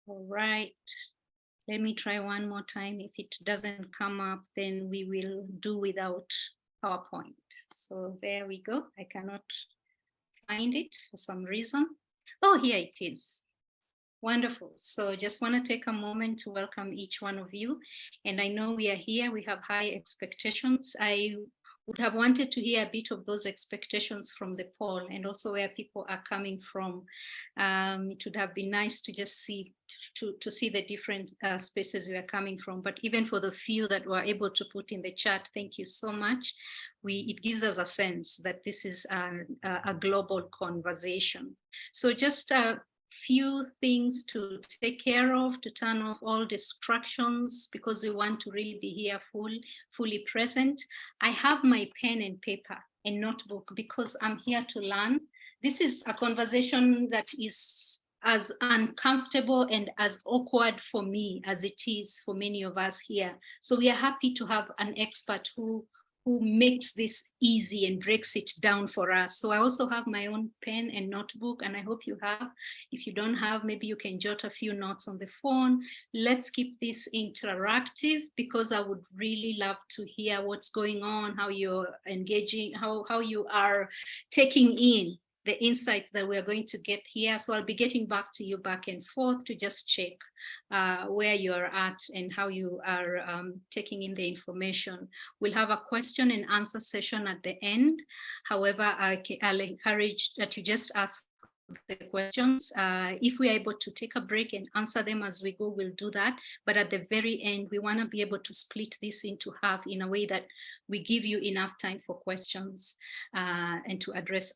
All right. Let me try one more time. If it doesn't come up, then we will do without PowerPoint. So there we go. I cannot find it for some reason. Oh, here it is. Wonderful. So just want to take a moment to welcome each one of you. And I know we are here, we have high expectations. I would have wanted to hear a bit of those expectations from the poll and also where people are coming from. It would have been nice to just see to see the different spaces we are coming from. But even for the few that were able to put in the chat, thank you so much. It gives us a sense that this is a global conversation. So just few things to take care of, to turn off all distractions, because we want to really be here fully present. I have my pen and paper and notebook because I'm here to learn. This is a conversation that is as uncomfortable and as awkward for me as it is for many of us here. So we are happy to have an expert who makes this easy and breaks it down for us. So I also have my own pen and notebook, and I hope you have. If you don't have, maybe you can jot a few notes on the phone. Let's keep this interactive because I would really love to hear what's going on, how you're engaging, how you are taking in the insights that we're going to get here. So I'll be getting back to you back and forth to just check where you're at and how you are taking in the information. We'll have a question and answer session at the end. However, I'll encourage that you just ask the questions. If we are able to take a break and answer them as we go, we'll do that. But at the very end, we want to be able to split this into half in a way that we give you enough time for questions and to address,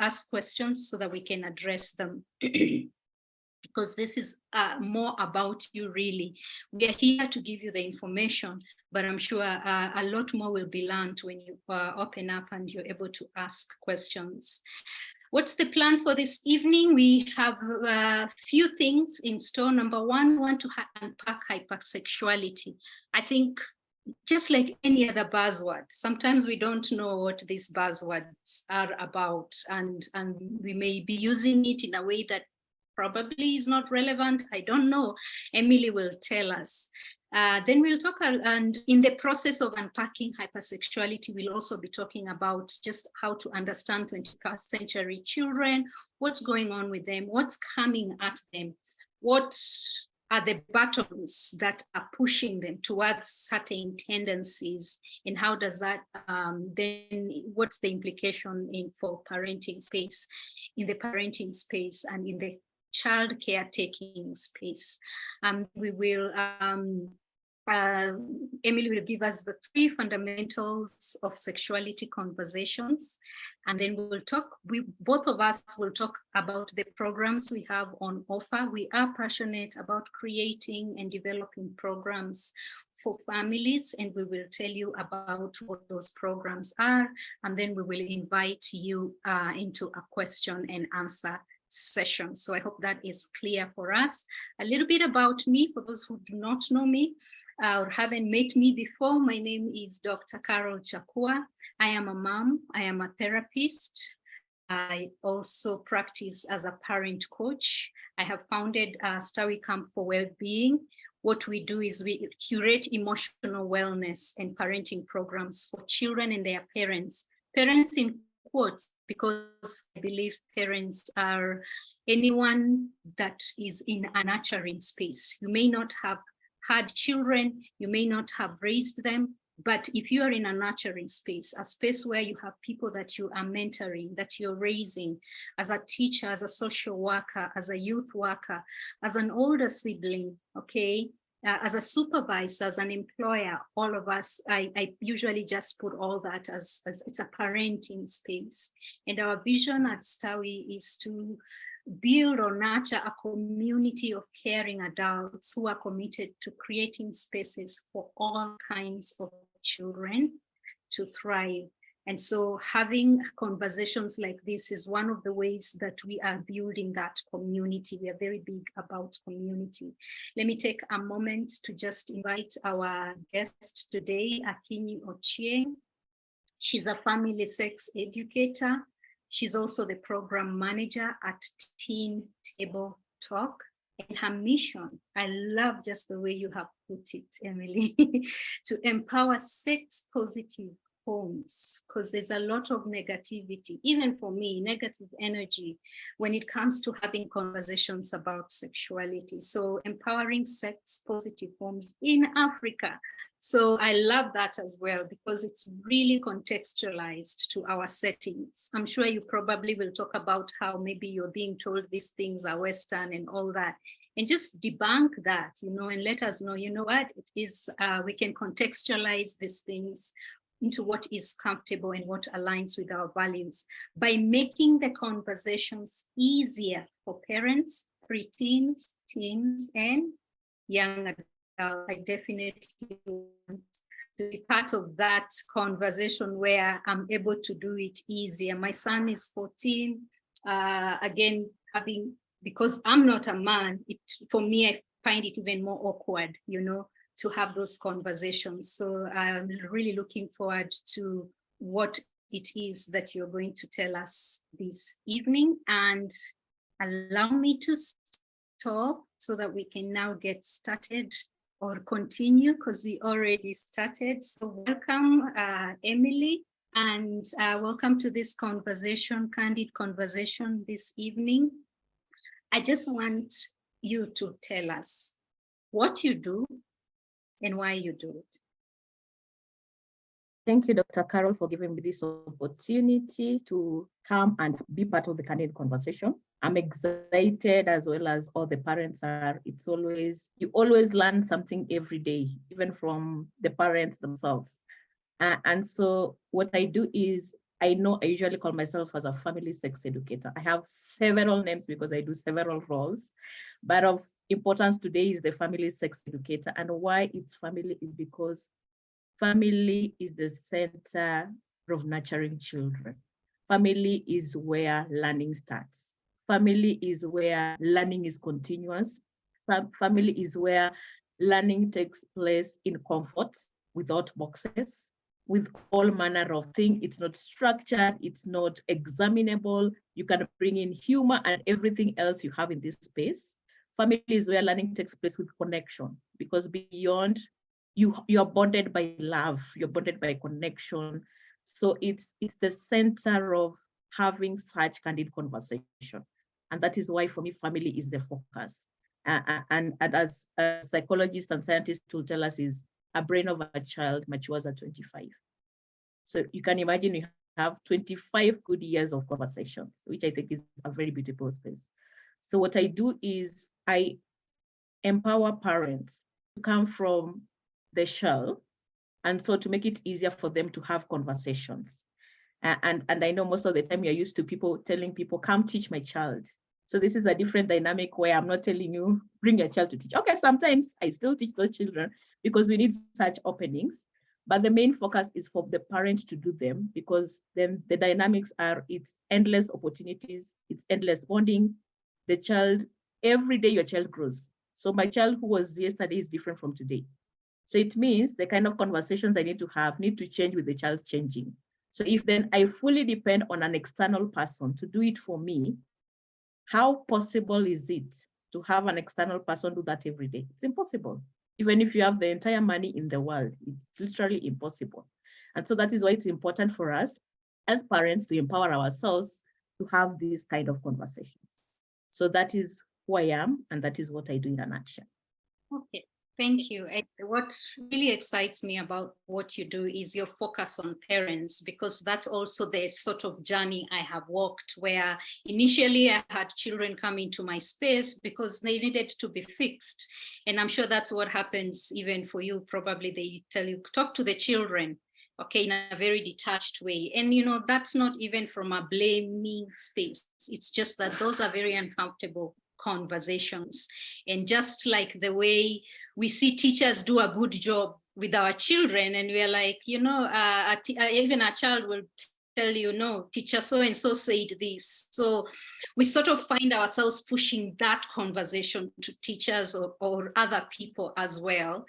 ask questions so that we can address them. Because this is more about you, really. We are here to give you the information, but I'm sure a lot more will be learned when you open up and you're able to ask questions. What's the plan for this evening? We have a few things in store. Number one, we want to unpack hypersexuality. I think just like any other buzzword, sometimes we don't know what these buzzwords are about, and we may be using it in a way that probably is not relevant. I don't know. Emily will tell us. Then we'll talk, and in the process of unpacking hypersexuality, we'll also be talking about just how to understand 21st century children, what's going on with them, what's coming at them, what are the buttons that are pushing them towards certain tendencies, and how does that, then what's the implication for parenting space, in the parenting space and in the child caretaking space. We will Emily will give us the 3 fundamentals of sexuality conversations, and then we'll talk, both of us will talk about the programs we have on offer. We are passionate about creating and developing programs for families, and we will tell you about what those programs are, and then we will invite you into a question and answer session. So I hope that is clear for us. A little bit about me, for those who do not know me or haven't met me before. My name is Dr. Carol Chakua. I am a mom. I am a therapist. I also practice as a parent coach. I have founded Stawi Camp for Wellbeing. What we do is we curate emotional wellness and parenting programs for children and their parents. Parents in quotes, because I believe parents are anyone that is in a nurturing space. You may not have had children, you may not have raised them, but if you are in a nurturing space, a space where you have people that you are mentoring, that you're raising, as a teacher, as a social worker, as a youth worker, as an older sibling, okay, as a supervisor, as an employer, all of us, I usually just put all that as it's a parenting space. And our vision at Stawi is to build or nurture a community of caring adults who are committed to creating spaces for all kinds of children to thrive. And so having conversations like this is one of the ways that we are building that community. We are very big about community. Let me take a moment to just invite our guest today, Emily Ochieng. She's a family sex educator. She's also the program manager at Teen Table Talk. And her mission, I love just the way you have put it, Emily, to empower sex positive homes, because there's a lot of negativity, even for me, negative energy when it comes to having conversations about sexuality. So empowering sex positive homes in Africa. So I love that as well, because it's really contextualized to our settings. I'm sure you probably will talk about how maybe you're being told these things are Western and all that, and just debunk that, and let us know, what it is, we can contextualize these things into what is comfortable and what aligns with our values by making the conversations easier for parents, preteens, teens, and young adults. I definitely want to be part of that conversation where I'm able to do it easier. My son is 14. Again, because I'm not a man, for me, I find it even more awkward, to have those conversations. So I'm really looking forward to what it is that you're going to tell us this evening. And allow me to stop so that we can now get started or continue, because we already started. So welcome, Emily, and welcome to this conversation, Candid Conversation this evening. I just want you to tell us what you do and why you do it. Thank you, Dr. Carol, for giving me this opportunity to come and be part of the Candid Conversation. I'm excited, as well as all the parents are. You always learn something every day, even from the parents themselves. And so what I do is, I usually call myself as a family sex educator. I have several names because I do several roles, but of importance today is the family sex educator. And why it's family is because family is the center of nurturing children. Family is where learning starts. Family is where learning is continuous. Family is where learning takes place in comfort, without boxes, with all manner of things. It's not structured, it's not examinable. You can bring in humor and everything else you have in this space. Family is where learning takes place with connection, because beyond, you're bonded by love, you're bonded by connection. So it's the center of having such candid conversation. And that is why, for me, family is the focus. And as psychologists and scientists will tell us, is a brain of a child matures at 25. So you can imagine you have 25 good years of conversations, which I think is a very beautiful space. So what I do is I empower parents to come from the shell, and so to make it easier for them to have conversations. And I know most of the time you're used to people telling people, come teach my child. So this is a different dynamic where I'm not telling you, bring your child to teach. Okay, sometimes I still teach those children because we need such openings, but the main focus is for the parent to do them, because then the dynamics are, it's endless opportunities, it's endless bonding. The child, every day your child grows. So my child who was yesterday is different from today. So it means the kind of conversations I need to have need to change with the child changing. So if then I fully depend on an external person to do it for me, how possible is it to have an external person do that every day? It's impossible. Even if you have the entire money in the world, it's literally impossible. And so that is why it's important for us as parents to empower ourselves to have these kind of conversations. So that is who I am, and that is what I do in a nutshell. Okay. Thank you. What really excites me about what you do is your focus on parents, because that's also the sort of journey I have walked, where initially I had children come into my space because they needed to be fixed. And I'm sure that's what happens even for you. Probably they tell you, talk to the children, okay, in a very detached way. And, that's not even from a blaming space. It's just that those are very uncomfortable conversations. And just like the way we see teachers do a good job with our children, and we're like, even a child will tell you, no, teacher so-and-so said this. So we sort of find ourselves pushing that conversation to teachers or other people as well.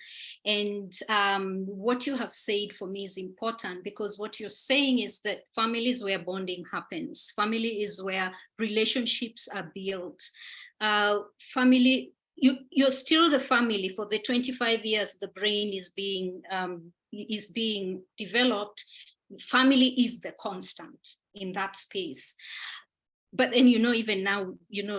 And what you have said for me is important, because what you're saying is that family is where bonding happens. Family is where relationships are built. Family you're still the family. For the 25 years the brain is being developed, family is the constant in that space. But then, even now,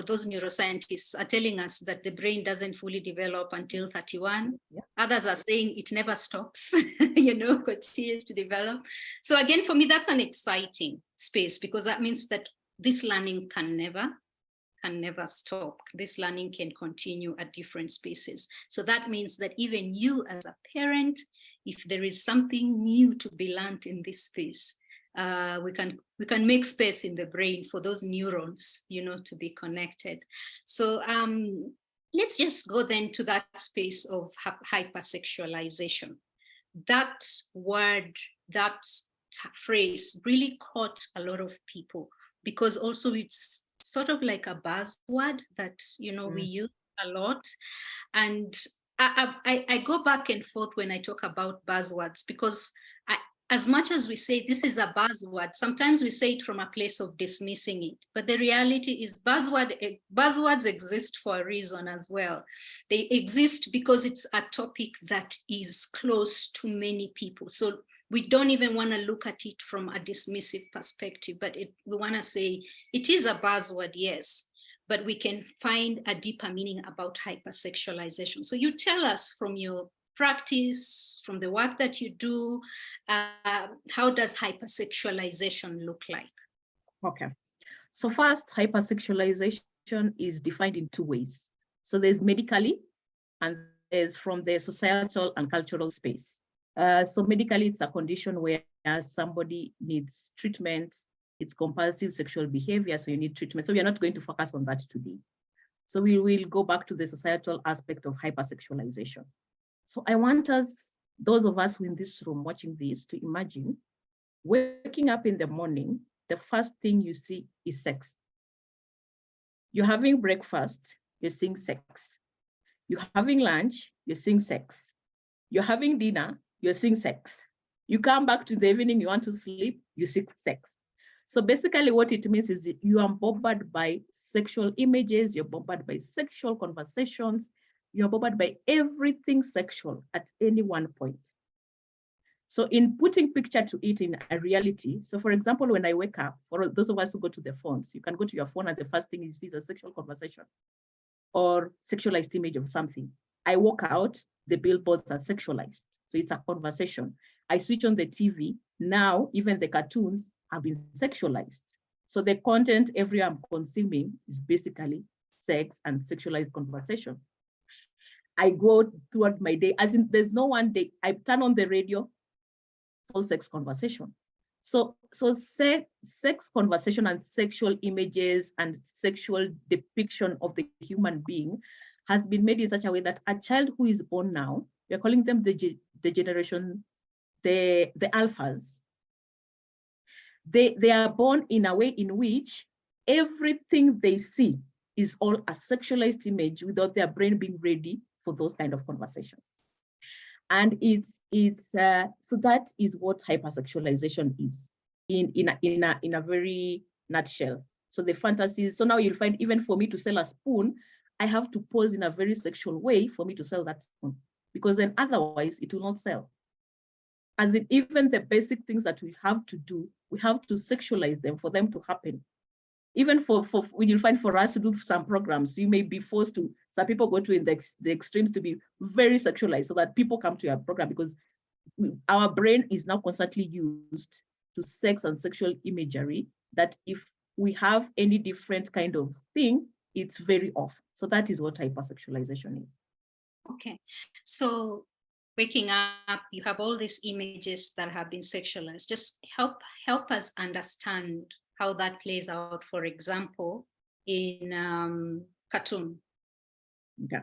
those neuroscientists are telling us that the brain doesn't fully develop until 31. Yeah. Others are saying it never stops, continues to develop. So again, for me, that's an exciting space, because that means that this learning can never stop. This learning can continue at different spaces. So that means that even you as a parent, if there is something new to be learned in this space, we can make space in the brain for those neurons, to be connected. So let's just go then to that space of hypersexualization. That word, that phrase really caught a lot of people, because also it's sort of like a buzzword that we use a lot. And I go back and forth when I talk about buzzwords, because as much as we say this is a buzzword, sometimes we say it from a place of dismissing it. But the reality is buzzwords exist for a reason as well. They exist because it's a topic that is close to many people. So we don't even want to look at it from a dismissive perspective, but we want to say it is a buzzword, yes, but we can find a deeper meaning about hypersexualization. So you tell us from your practice, from the work that you do, how does hypersexualization look like? Okay. So first, hypersexualization is defined in two ways. So there's medically, and there's from the societal and cultural space. So medically, it's a condition where somebody needs treatment. It's compulsive sexual behavior, so you need treatment. So we are not going to focus on that today. So we will go back to the societal aspect of hypersexualization. So I want us, those of us who in this room watching this, to imagine waking up in the morning, the first thing you see is sex. You're having breakfast, you're seeing sex. You're having lunch, you're seeing sex. You're having dinner, you're seeing sex. You come back to the evening, you want to sleep, you see sex. So basically what it means is that you are bombarded by sexual images, you're bombarded by sexual conversations, you're bombarded by everything sexual at any one point. So in putting picture to it in a reality, so for example, when I wake up, for those of us who go to the phones, you can go to your phone and the first thing you see is a sexual conversation or sexualized image of something. I walk out, the billboards are sexualized. So it's a conversation. I switch on the TV, now even the cartoons have been sexualized. So the content everywhere I'm consuming is basically sex and sexualized conversation. I go throughout my day, as in there's no one day, I turn on the radio, it's all sex conversation. So sex conversation and sexual images and sexual depiction of the human being has been made in such a way that a child who is born now, we're calling them the generation, the alphas, they are born in a way in which everything they see is all a sexualized image without their brain being ready for those kind of conversations. And so that is what hypersexualization is in a very nutshell. So the fantasies, so now you'll find even for me to sell a spoon, I have to pose in a very sexual way for me to sell that spoon, because then otherwise it will not sell. As in even the basic things that we have to do, we have to sexualize them for them to happen. Even for when you'll find for us to do some programs, you may be forced to, some people go to the extremes to be very sexualized so that people come to your program, because our brain is now constantly used to sex and sexual imagery, that if we have any different kind of thing, it's very off. So that is what hypersexualization is. Okay, so waking up, you have all these images that have been sexualized. Just help us understand how that plays out, for example, in cartoon. Okay.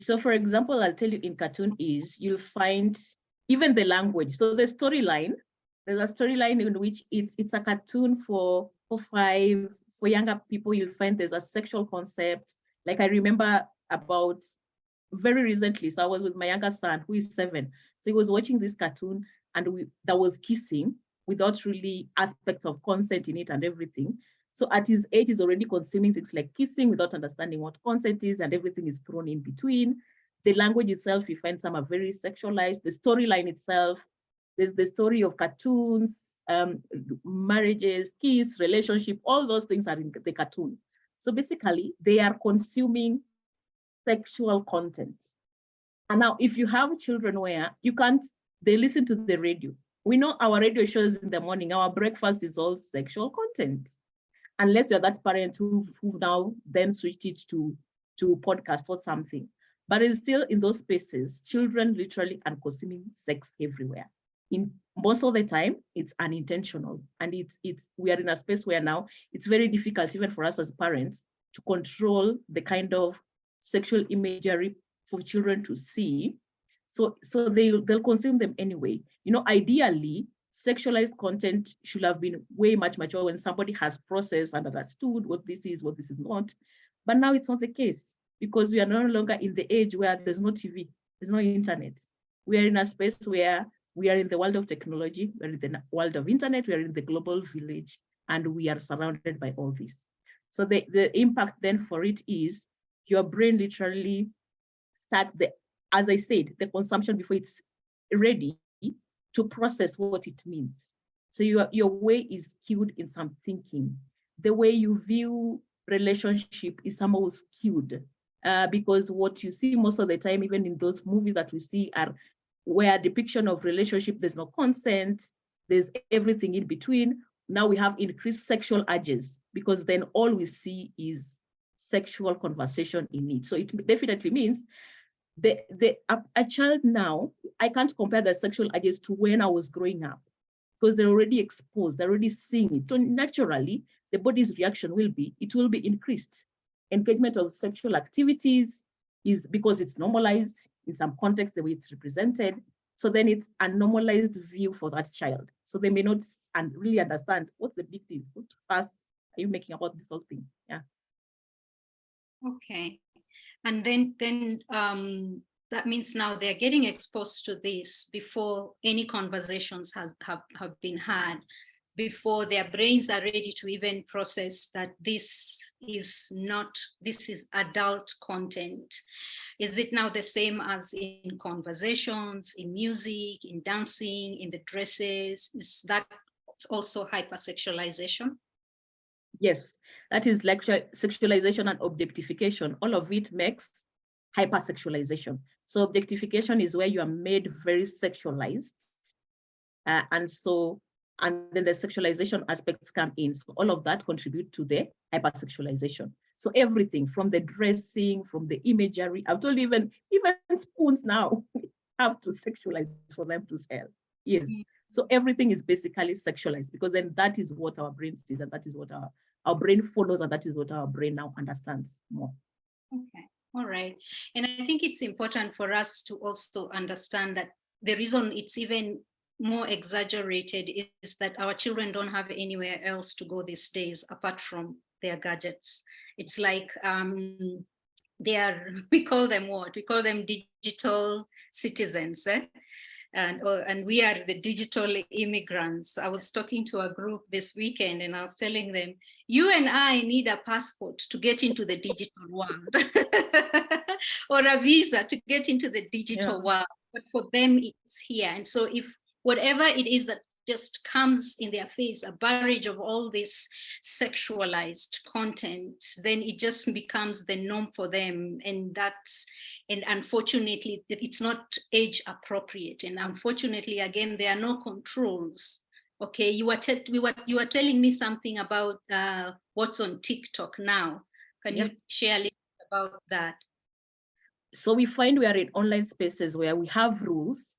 So for example, I'll tell you in cartoon is you'll find even the language. So the storyline, there's a storyline in which it's a cartoon for younger people. You'll find there's a sexual concept. Like I remember about very recently, so I was with my younger son who is 7. So he was watching this cartoon and that was kissing without really aspects of consent in it and everything. So at his age, he's already consuming things like kissing without understanding what consent is, and everything is thrown in between. The language itself, we find some are very sexualized. The storyline itself, there's the story of cartoons, marriages, kiss, relationship, all those things are in the cartoon. So basically, they are consuming sexual content. And now, if you have children where they listen to the radio. We know our radio shows in the morning, our breakfast is all sexual content. Unless you're that parent who've now then switched it to podcast or something. But it's still in those spaces, children literally are consuming sex everywhere. In most of the time, it's unintentional. And we are in a space where now it's very difficult, even for us as parents, to control the kind of sexual imagery for children to see. So they'll consume them anyway. Ideally, sexualized content should have been way much mature when somebody has processed and understood what this is not. But now it's not the case, because we are no longer in the age where there's no TV, there's no internet. We are in a space where we are in the world of technology, we're in the world of internet, we are in the global village, and we are surrounded by all this. So the impact then for it is your brain literally starts as I said, the consumption before it's ready to process what it means. So your way is skewed in some thinking. The way you view relationship is somehow skewed because what you see most of the time, even in those movies that we see, are where depiction of relationship, there's no consent, there's everything in between. Now we have increased sexual urges because then all we see is sexual conversation in it. So it definitely means a child now, I can't compare the sexual urges to when I was growing up, because they're already exposed, they're already seeing it. So naturally, the body's reaction will be increased. Engagement of sexual activities is because it's normalized in some context, the way it's represented. So then it's a normalized view for that child. So they may not really understand what's the big deal. What fuss are you making about this whole thing? Yeah. Okay. And then that means now they're getting exposed to this before any conversations have been had, before their brains are ready to even process that this is adult content. Is it now the same as in conversations, in music, in dancing, in the dresses? Is that also hypersexualization? Yes, that is like sexualization and objectification. All of it makes hypersexualization. So objectification is where you are made very sexualized. And then the sexualization aspects come in. So all of that contribute to the hypersexualization. So everything from the dressing, from the imagery, I've told you even spoons now have to sexualize for them to sell. Yes. So everything is basically sexualized, because then that is what our brain sees, and that is what our brain follows, and that is what our brain now understands more. Okay, all right. And I think it's important for us to also understand that the reason it's even more exaggerated is that our children don't have anywhere else to go these days apart from their gadgets. It's like we call them what? We call them digital citizens, eh? And we are the digital immigrants. I was talking to a group this weekend and I was telling them, you and I need a passport to get into the digital world or a visa to get into the digital world. But for them, it's here. And so if whatever it is that just comes in their face, a barrage of all this sexualized content, then it just becomes the norm for them. And unfortunately, it's not age appropriate. And unfortunately, again, there are no controls. Okay, you were telling me something about what's on TikTok now. Can you share a little bit about that? So we find we are in online spaces where we have rules,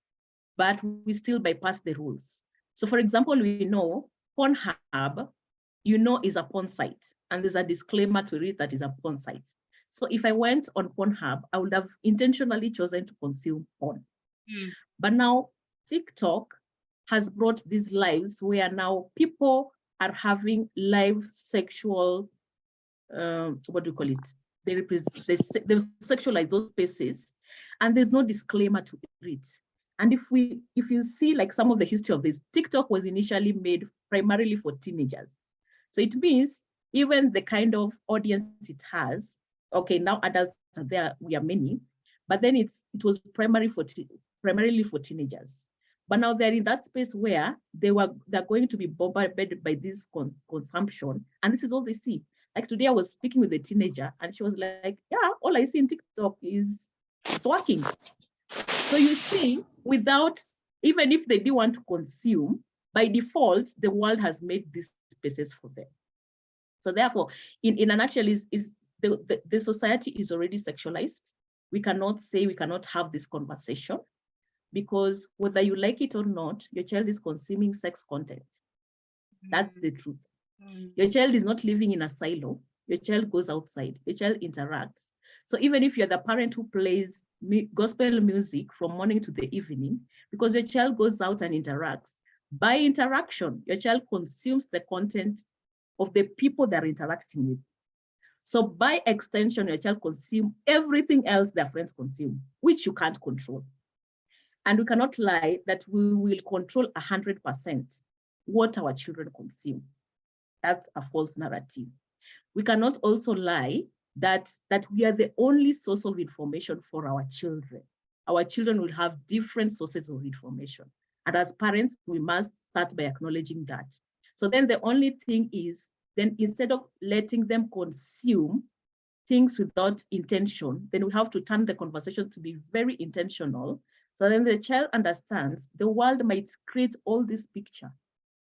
but we still bypass the rules. So for example, we know Pornhub, is a porn site, and there's a disclaimer to read that is a porn site. So if I went on Pornhub, I would have intentionally chosen to consume porn. But now TikTok has brought these lives where now people are having live sexual, what do you call it? They sexualize those spaces, and there's no disclaimer to read. And if you see like some of the history of this, TikTok was initially made primarily for teenagers. So it means even the kind of audience it has. Okay, now adults are there, we are many, but then it was primarily for teenagers. But now they're in that space where they're going to be bombarded by this consumption, and this is all they see. Like today, I was speaking with a teenager, and she was like, "Yeah, all I see in TikTok is twerking." So you see, without, even if they do want to consume, by default, the world has made these spaces for them. So therefore, in a nutshell, is the society is already sexualized. We cannot have this conversation, because whether you like it or not, your child is consuming sex content. That's the truth. Your child is not living in a silo. Your child goes outside. Your child interacts. So even if you're the parent who plays gospel music from morning to the evening, because your child goes out and interacts, by interaction, your child consumes the content of the people they're interacting with. So by extension, your child consumes everything else their friends consume, which you can't control. And we cannot lie that we will control 100% what our children consume. That's a false narrative. We cannot also lie that we are the only source of information for our children. Our children will have different sources of information. And as parents, we must start by acknowledging that. So then the only thing is, then instead of letting them consume things without intention, then we have to turn the conversation to be very intentional. So then the child understands the world might create all this picture,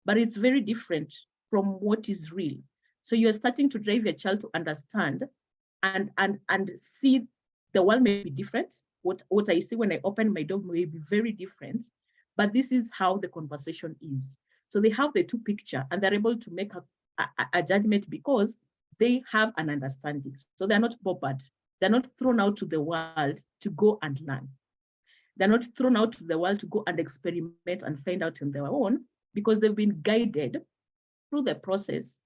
but it's very different from what is real. So you're starting to drive your child to understand and see the world may be different. What I see when I open my door may be very different, but this is how the conversation is. So they have the two picture and they're able to make a judgment because they have an understanding. So they're not bombarded. They're not thrown out to the world to go and learn. They're not thrown out to the world to go and experiment and find out on their own, because they've been guided through the process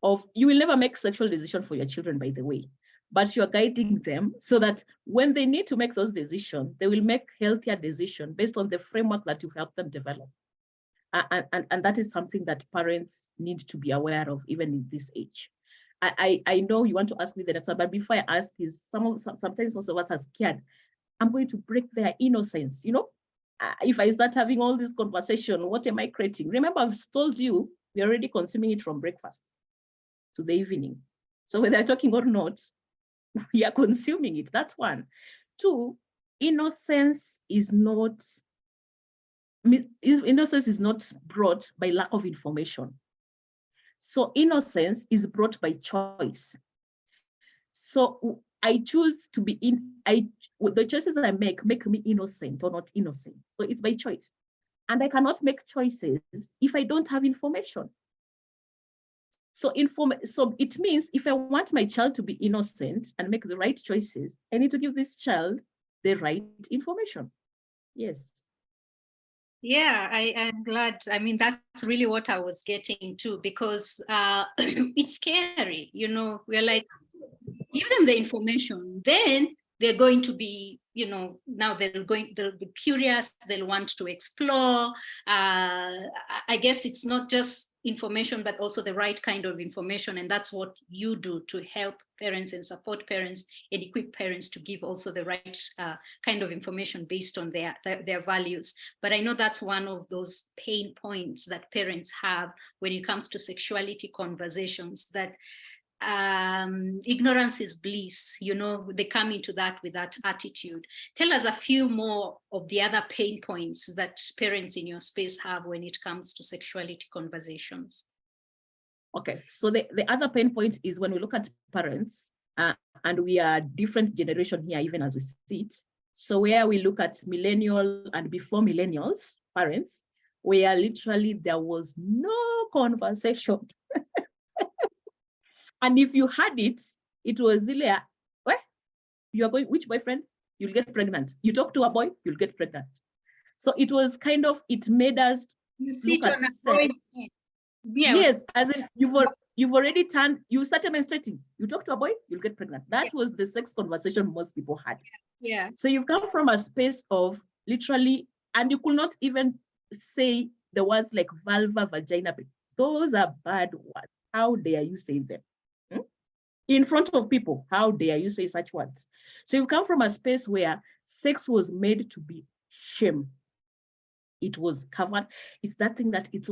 of, you will never make sexual decisions for your children, by the way, but you're guiding them so that when they need to make those decisions, they will make healthier decisions based on the framework that you help them develop. And that is something that parents need to be aware of, even in this age. I know you want to ask me the next one, but before I ask, is sometimes most of us are scared. I'm going to break their innocence. You know, if I start having all this conversation, what am I creating? Remember, I've told you, we're already consuming it from breakfast to the evening. So whether they're talking or not, we are consuming it. That's one. Two, innocence is not brought by lack of information. So innocence is brought by choice. So I choose to be the choices I make me innocent or not innocent. So it's by choice. And I cannot make choices if I don't have information. So it means if I want my child to be innocent and make the right choices, I need to give this child the right information. Yes. Yeah, I'm glad. I mean, that's really what I was getting to, because it's scary. You know, we're like, give them the information, then they're going to be, you know, now they'll be curious, they'll want to explore. I guess it's not just information, but also the right kind of information. And that's what you do to help parents and support parents and equip parents to give also the right kind of information based on their values. But I know that's one of those pain points that parents have when it comes to sexuality conversations, that ignorance is bliss. You know, they come into that with that attitude. Tell us a few more of the other pain points that parents in your space have when it comes to sexuality conversations. Okay, so the other pain point is when we look at parents, and we are different generation here, even as we sit. So where we look at millennial and before millennials parents, where literally there was no conversation. And if you had it, it was really, well, you're going, which boyfriend? You'll get pregnant. You talk to a boy, you'll get pregnant. So it was kind of, it made us look at sex. Yes, as in you've already turned, you started menstruating. You talk to a boy, you'll get pregnant. That was the sex conversation most people had. Yeah. So you've come from a space of literally, and you could not even say the words like vulva, vagina. Those are bad words. How dare you say them? in front of people. How dare you say such words? So you come from a space where sex was made to be shame. It was covered. It's that thing that it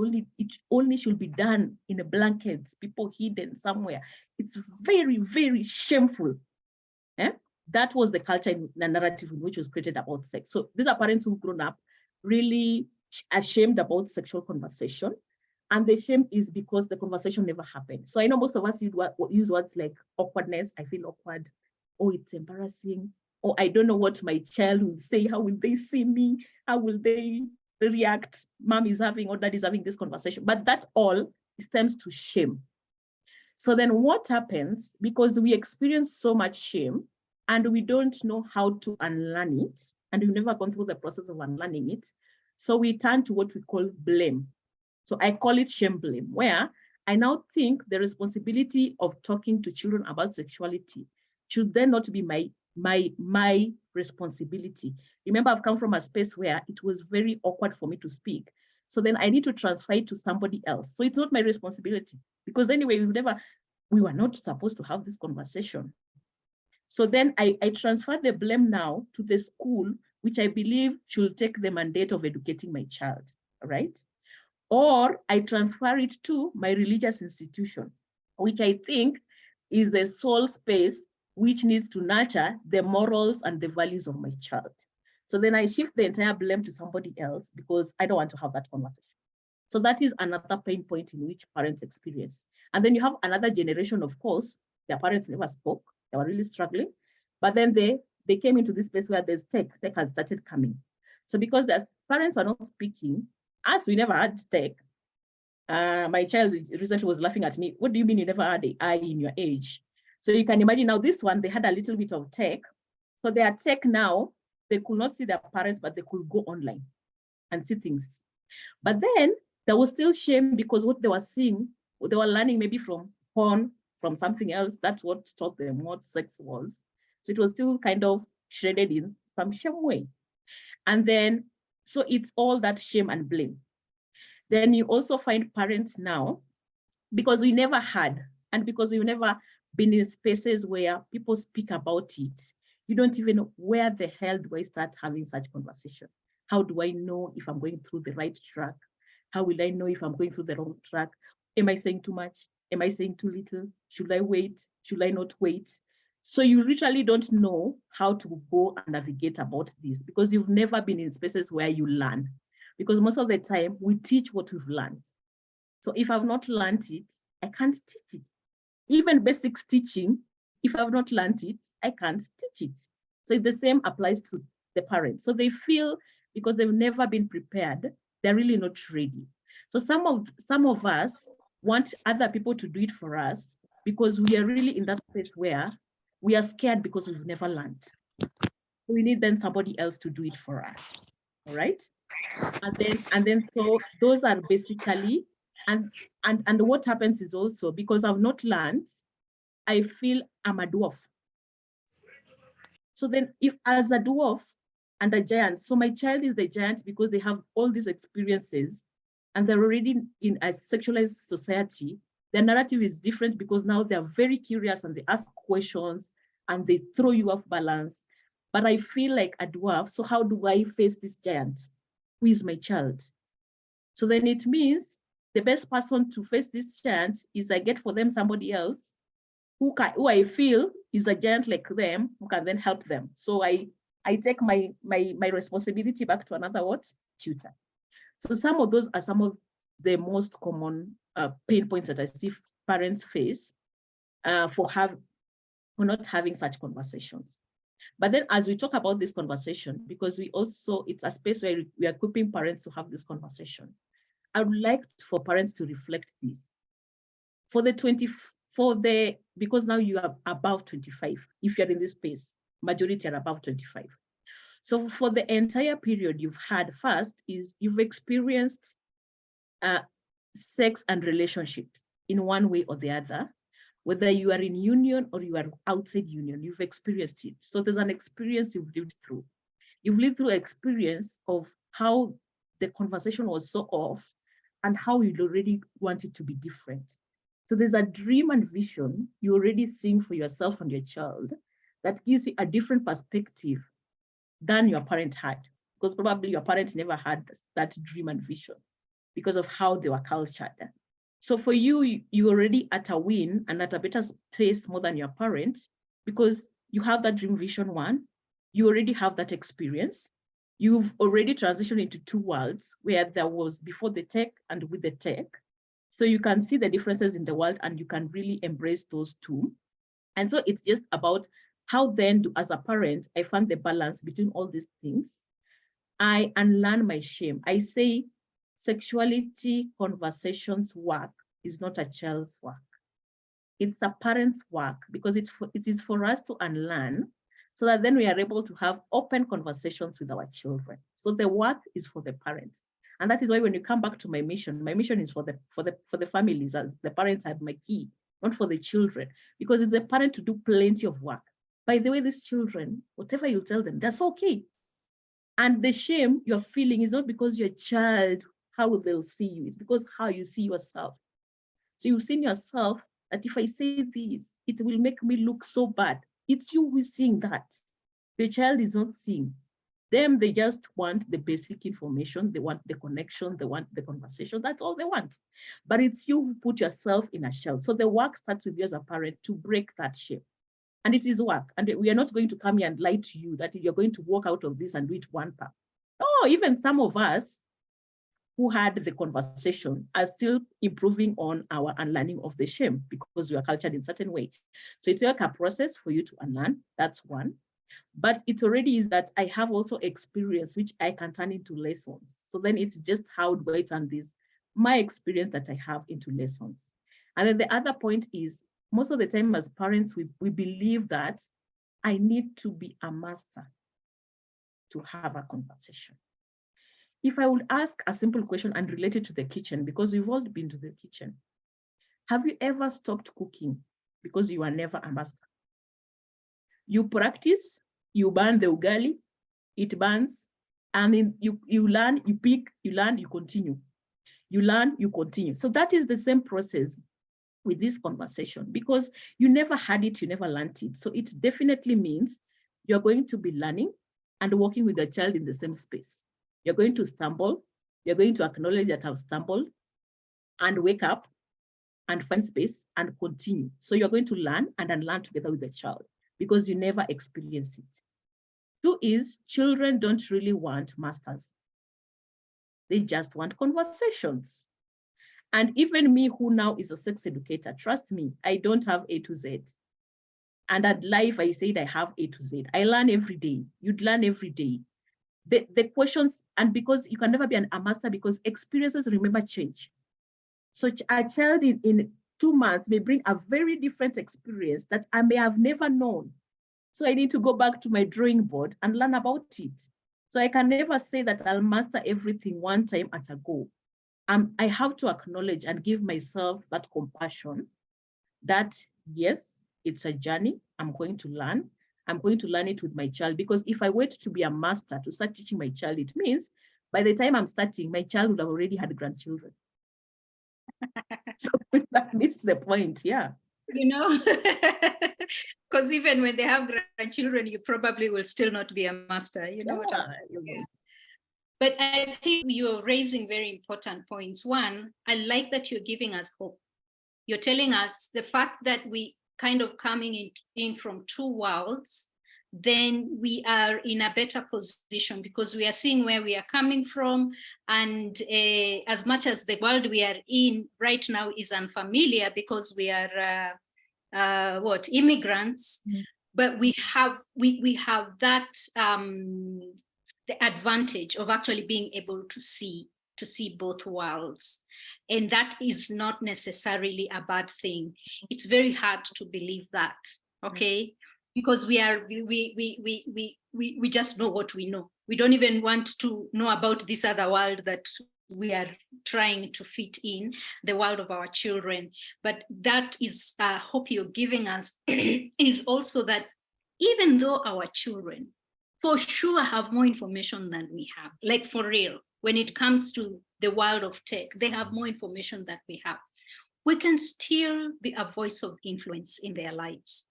only should be done in a blankets, people hidden somewhere. It's very, very shameful. That was the culture and the narrative in which was created about sex. So these are parents who've grown up really ashamed about sexual conversation. And the shame is because the conversation never happened. So I know most of us use words like awkwardness. I feel awkward. Oh, it's embarrassing. Or I don't know what my child will say. How will they see me? How will they react? Mom is having or dad is having this conversation. But that all stems to shame. So then what happens, because we experience so much shame and we don't know how to unlearn it, and we've never gone through the process of unlearning it, so we turn to what we call blame. So I call it shame blame, where I now think the responsibility of talking to children about sexuality should then not be my responsibility. Remember, I've come from a space where it was very awkward for me to speak. So then I need to transfer it to somebody else. So it's not my responsibility, because anyway, we were not supposed to have this conversation. So then I transfer the blame now to the school, which I believe should take the mandate of educating my child, right? Or I transfer it to my religious institution, which I think is the sole space which needs to nurture the morals and the values of my child. So then I shift the entire blame to somebody else because I don't want to have that conversation. So that is another pain point in which parents experience. And then you have another generation, of course, their parents never spoke, they were really struggling, but then they came into this place where there's tech has started coming. So because their parents were not speaking, as we never had tech, my child recently was laughing at me. What do you mean you never had an eye in your age? So you can imagine now this one, they had a little bit of tech. So their tech now, they could not see their parents, but they could go online and see things. But then there was still shame because what they were seeing, they were learning maybe from porn, from something else. That's what taught them what sex was. So it was still kind of shredded in some shame way. And then, so it's all that shame and blame. Then you also find parents now, because we never had, and because we've never been in spaces where people speak about it, you don't even know where the hell do I start having such conversation? How do I know if I'm going through the right track? How will I know if I'm going through the wrong track? Am I saying too much? Am I saying too little? Should I wait? Should I not wait? So you literally don't know how to go and navigate about this because you've never been in spaces where you learn. Because most of the time we teach what we've learned. So if I've not learned it, I can't teach it. Even basics teaching, if I've not learned it, I can't teach it. So the same applies to the parents. So they feel because they've never been prepared, they're really not ready. So some of us want other people to do it for us because we are really in that place where we are scared because we've never learned. We need then somebody else to do it for us. All right. And then so those are basically, and what happens is also because I've not learned, I feel I'm a dwarf. So then if as a dwarf and a giant, so my child is the giant because they have all these experiences and they're already in a sexualized society, their narrative is different because now they're very curious and they ask questions and they throw you off balance. But I feel like a dwarf, so how do I face this giant? Who is my child? So then it means the best person to face this giant is I get for them somebody else who I feel is a giant like them, who can then help them. So I take my responsibility back to another tutor. So some of those are some of the most common pain points that I see parents face for not having such conversations. But then as we talk about this conversation, because it's a space where we are equipping parents to have this conversation, I would like for parents to reflect this. Because now you are above 25, if you're in this space, majority are above 25. So for the entire period you've had, first is you've experienced sex and relationships in one way or the other, whether you are in union or you are outside union, you've experienced it. So there's an experience you've lived through. You've lived through experience of how the conversation was so off and how you'd already want it to be different. So there's a dream and vision you already seeing for yourself and your child that gives you a different perspective than your parent had, because probably your parents never had that dream and vision because of how they were cultured. So for you, you're already at a win and at a better place more than your parents, because you have that dream vision one, you already have that experience. You've already transitioned into two worlds where there was before the tech and with the tech. So you can see the differences in the world and you can really embrace those two. And so it's just about how then, as a parent, I find the balance between all these things. I unlearn my shame. I say sexuality conversations work is not a child's work. It's a parent's work, because it is for us to unlearn so that then we are able to have open conversations with our children. So the work is for the parents. And that is why when you come back to my mission is for the families, as the parents are my key, not for the children, because it's the parent to do plenty of work. By the way, these children, whatever you tell them, that's okay. And the shame you're feeling is not because your child, how they'll see you, it's because how you see yourself. So you've seen yourself that if I say this, it will make me look so bad. It's you who's seeing that. The child is not seeing. Them, they just want the basic information. They want the connection. They want the conversation. That's all they want. But it's you who put yourself in a shell. So the work starts with you as a parent to break that shell. And it is work. And we are not going to come here and lie to you that you're going to walk out of this and do it one path. Oh, even some of us who had the conversation are still improving on our unlearning of the shame because we are cultured in a certain way. So it's like a process for you to unlearn. That's one. But it already is that I have also experience which I can turn into lessons. So then it's just how do I turn this, my experience that I have, into lessons. And then the other point is, most of the time as parents, we believe that I need to be a master to have a conversation. If I would ask a simple question and relate it to the kitchen, because we've all been to the kitchen. Have you ever stopped cooking because you are never a master? You practice, you burn the ugali, it burns, and then you learn, you pick, you learn, you continue. You learn, you continue. So that is the same process with this conversation, because you never had it, you never learned it. So it definitely means you're going to be learning and working with the child in the same space. You're going to stumble, you're going to acknowledge that I've stumbled and wake up and find space and continue. So you're going to learn and unlearn together with the child because you never experienced it. Two is, children don't really want masters. They just want conversations. And even me, who now is a sex educator, trust me, I don't have A to Z. And at life, I said I have A to Z. I learn every day. You'd learn every day. The questions, and because you can never be a master, because experiences, remember, change. So a child in 2 months may bring a very different experience that I may have never known. So I need to go back to my drawing board and learn about it. So I can never say that I'll master everything one time at a go. I have to acknowledge and give myself that compassion that, yes, it's a journey. I'm going to learn. I'm going to learn it with my child, because if I wait to be a master to start teaching my child, it means by the time I'm starting, my child would have already had grandchildren. So that meets the point, yeah. You know, because even when they have grandchildren, you probably will still not be a master. You know what I'm saying? Yeah. But I think you're raising very important points. One, I like that you're giving us hope. You're telling us the fact that we kind of coming in from two worlds, then we are in a better position because we are seeing where we are coming from. And as much as the world we are in right now is unfamiliar because we are immigrants, but we have that the advantage of actually being able to see both worlds, and that is not necessarily a bad thing. It's very hard to believe that, okay, because we just know what we know. We don't even want to know about this other world that we are trying to fit in, the world of our children. But that is hope you're giving us is also that even though our children for sure have more information than we have, like for real, when it comes to the world of tech, they have more information than we have. we can still be a voice of influence in their lives.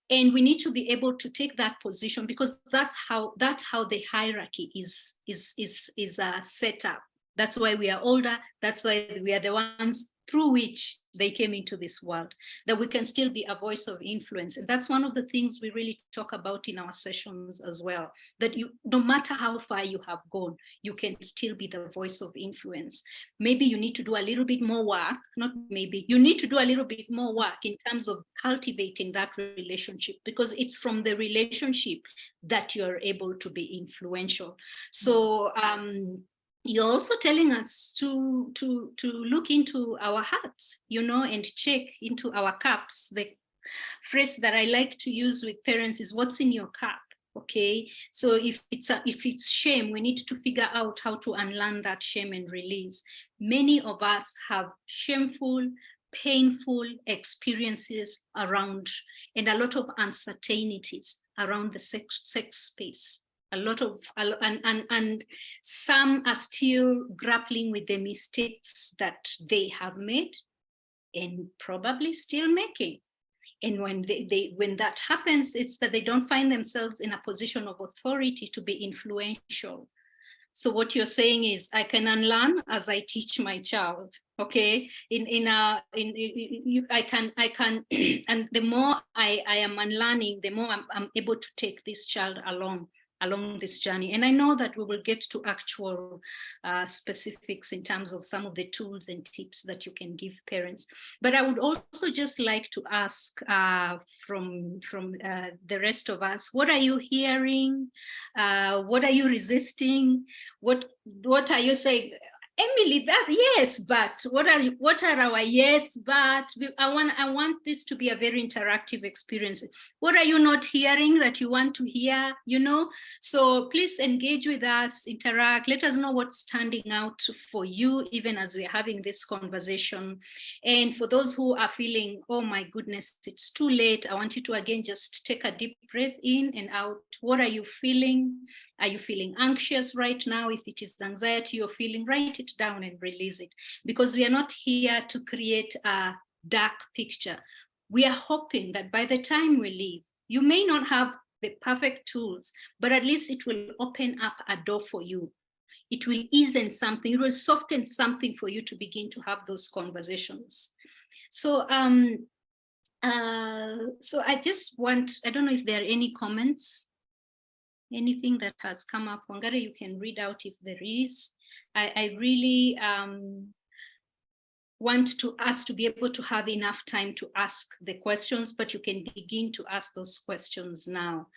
And we need to be able to take that position, because that's how the hierarchy is set up. That's why we are older. That's why we are the ones through which they came into this world, that we can still be a voice of influence. And that's one of the things we really talk about in our sessions as well, that you, no matter how far you have gone, you can still be the voice of influence. Maybe you need to do a little bit more work, not maybe, you need to do a little bit more work in terms of cultivating that relationship, because it's from the relationship that you're able to be influential. So, you're also telling us to look into our hearts, you know, and check into our cups. The phrase that I like to use with parents is, what's in your cup? Okay, so if it's shame, we need to figure out how to unlearn that shame and release. Many of us have shameful, painful experiences around, and a lot of uncertainties around the sex space. A lot of, and some are still grappling with the mistakes that they have made and probably still making. And when when that happens, it's that they don't find themselves in a position of authority to be influential. So what you're saying is, I can unlearn as I teach my child. Okay, I can, and the more I am unlearning, the more I'm able to take this child along this journey. And I know that we will get to actual specifics in terms of some of the tools and tips that you can give parents. But I would also just like to ask from the rest of us, what are you hearing? What are you resisting? What are you saying? Emily, that yes, but what are our yes, but? I want this to be a very interactive experience. What are you not hearing that you want to hear? You know, so please engage with us, interact. Let us know what's standing out for you, even as we're having this conversation. And for those who are feeling, oh my goodness, it's too late, I want you to again just take a deep breath in and out. What are you feeling? Are you feeling anxious right now? If it is anxiety you're feeling, write it down and release it, because we are not here to create a dark picture. We are hoping that by the time we leave, you may not have the perfect tools, but at least it will open up a door for you. It will ease in something, it will soften something for you to begin to have those conversations. So, so I just want, I don't know if there are any comments, anything that has come up. Wangari, you can read out if there is. I really want us to be able to have enough time to ask the questions, but you can begin to ask those questions now.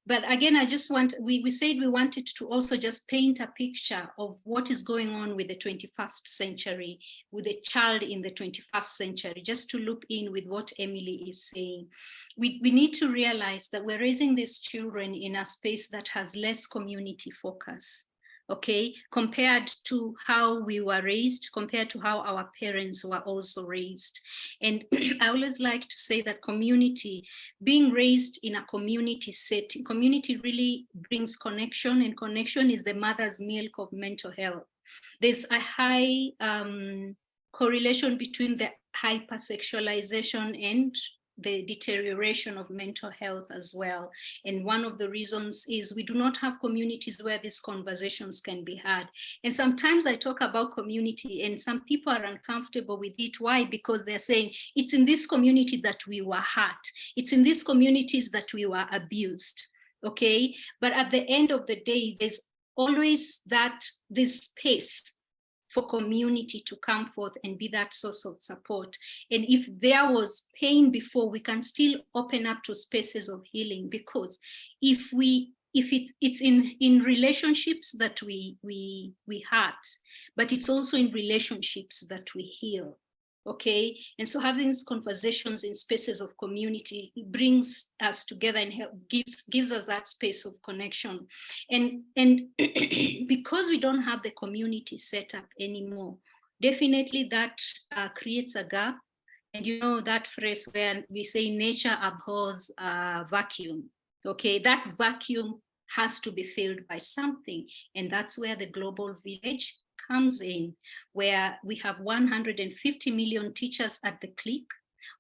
But again, I just want, we said we wanted to also just paint a picture of what is going on with the 21st century, with a child in the 21st century, just to loop in with what Emily is saying. We need to realize that we're raising these children in a space that has less community focus. Okay, compared to how we were raised, compared to how our parents were also raised. And I always like to say that community, being raised in a community setting, community really brings connection, and connection is the mother's milk of mental health. There's a high correlation between the hypersexualization and the deterioration of mental health as well. And one of the reasons is we do not have communities where these conversations can be had. And sometimes I talk about community and some people are uncomfortable with it. Why? Because they're saying it's in this community that we were hurt. It's in these communities that we were abused. Okay. But at the end of the day, there's always this space for community to come forth and be that source of support. And if there was pain before, we can still open up to spaces of healing, because if it's in relationships that we hurt, but it's also in relationships that we heal. Okay, and so having these conversations in spaces of community, it brings us together and gives us that space of connection. And because we don't have the community set up anymore, definitely that creates a gap. And you know that phrase where we say nature abhors vacuum. Okay, that vacuum has to be filled by something, and that's where the global village comes in, where we have 150 million teachers at the click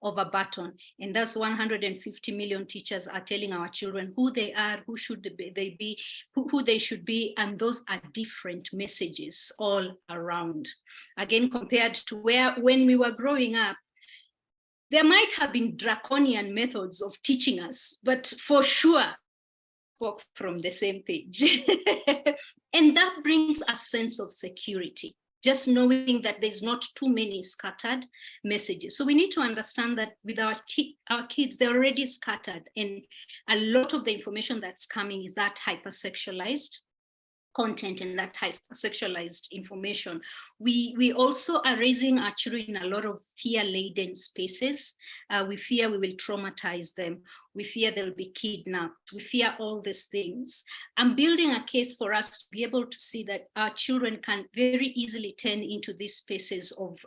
of a button, and thus 150 million teachers are telling our children who they are, who should they be, who they should be, and those are different messages all around. Again, compared to when we were growing up, there might have been draconian methods of teaching us, but for sure spoke from the same page. And that brings a sense of security, just knowing that there's not too many scattered messages. So we need to understand that with our kids, they're already scattered, and a lot of the information that's coming is that hypersexualized content and that hypersexualized information. We also are raising our children in a lot of fear-laden spaces. We fear we will traumatize them. We fear they'll be kidnapped. We fear all these things. I'm building a case for us to be able to see that our children can very easily turn into these spaces of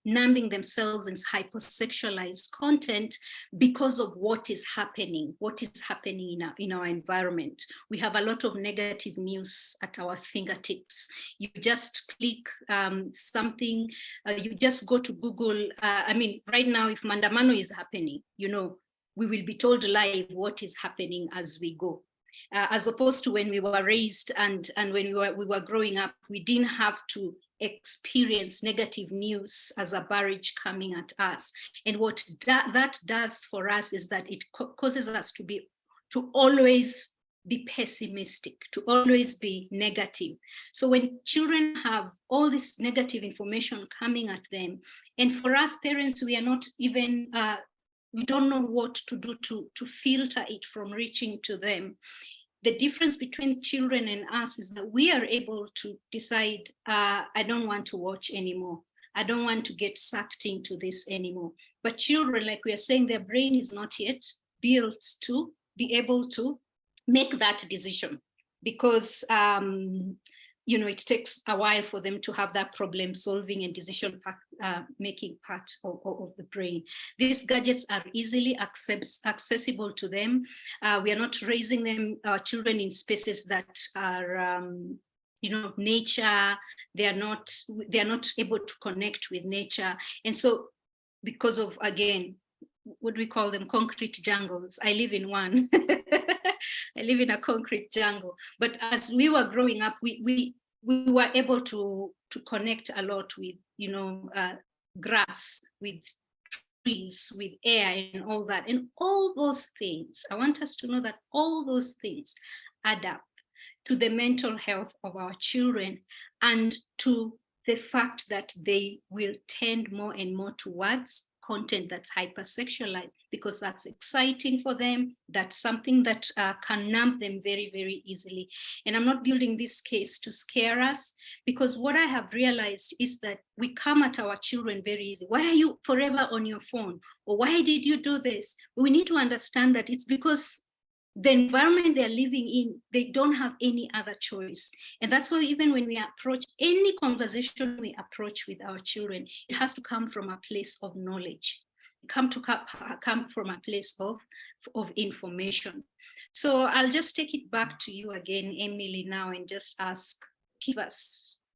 numbing themselves in hypersexualized content because of what is happening in our environment. We have a lot of negative news at our fingertips. You just click something, you just go to Google. I mean, right now, if Mandamano is happening, we will be told live what is happening as we go. As opposed to when we were raised and when we were growing up, we didn't have to experience negative news as a barrage coming at us. And what that does for us is that it causes us to always be pessimistic, to always be negative. So when children have all this negative information coming at them, and for us parents, we are not even we don't know what to do to filter it from reaching to them. The difference between children and us is that we are able to decide, I don't want to watch anymore. I don't want to get sucked into this anymore. But children, like we are saying, their brain is not yet built to be able to make that decision, because it takes a while for them to have that problem solving and decision making part of the brain. These gadgets are easily accessible to them. We are not raising our children in spaces that are nature. They are not able to connect with nature. And so because of, again, what do we call them? Concrete jungles. I live in one. I live in a concrete jungle. But as we were growing up, we were able to connect a lot with, grass, with trees, with air and all that. And all those things, I want us to know that all those things add up to the mental health of our children and to the fact that they will tend more and more towards content that's hypersexualized, because that's exciting for them. That's something that can numb them very, very easily. And I'm not building this case to scare us, because what I have realized is that we come at our children very easy. Why are you forever on your phone? Or why did you do this? We need to understand that it's because the environment they're living in, they don't have any other choice. And that's why even when we approach any conversation we approach with our children, it has to come from a place of knowledge, come from a place of information. So I'll just take it back to you again, Emily, now, and just ask,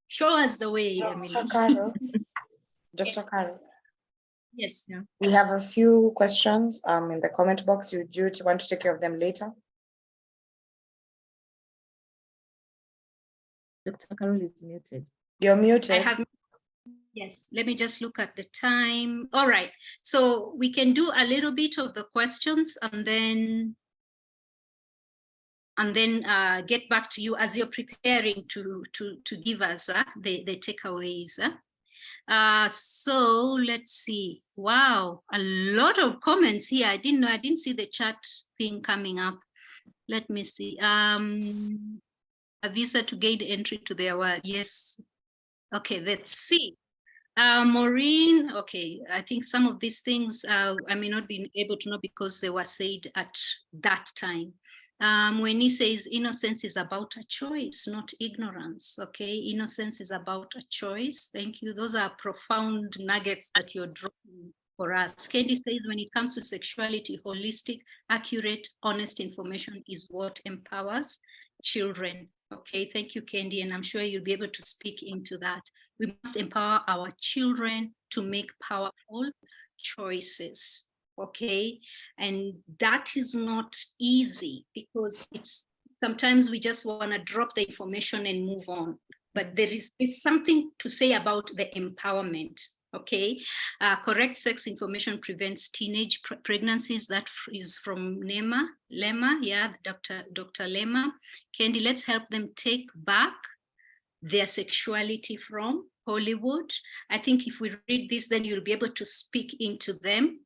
show us the way, Emily. Dr. Carol. Yes. Yeah. We have a few questions in the comment box. Do you want to take care of them later? Dr. Carol is muted. You're muted. Yes, let me just look at the time. All right, so we can do a little bit of the questions and then get back to you as you're preparing to give us the takeaways. So let's see. Wow, a lot of comments here. I didn't see the chat thing coming up. Let me see. A visa to gain entry to the award. Yes. Okay, let's see. Maureen, okay, I think some of these things I may not be able to know because they were said at that time. When he says innocence is about a choice, not ignorance. Okay, innocence is about a choice. Thank you. Those are profound nuggets that you're dropping for us. Candy says, when it comes to sexuality, holistic, accurate, honest information is what empowers children. Okay, thank you, Candy, and I'm sure you'll be able to speak into that. We must empower our children to make powerful choices. Okay, and that is not easy because it's sometimes we just want to drop the information and move on. But there is something to say about the empowerment. Okay, correct sex information prevents teenage pregnancies. That is from Lema, yeah, Dr. Lema. Candy, let's help them take back their sexuality from Hollywood. I think if we read this, then you'll be able to speak into them.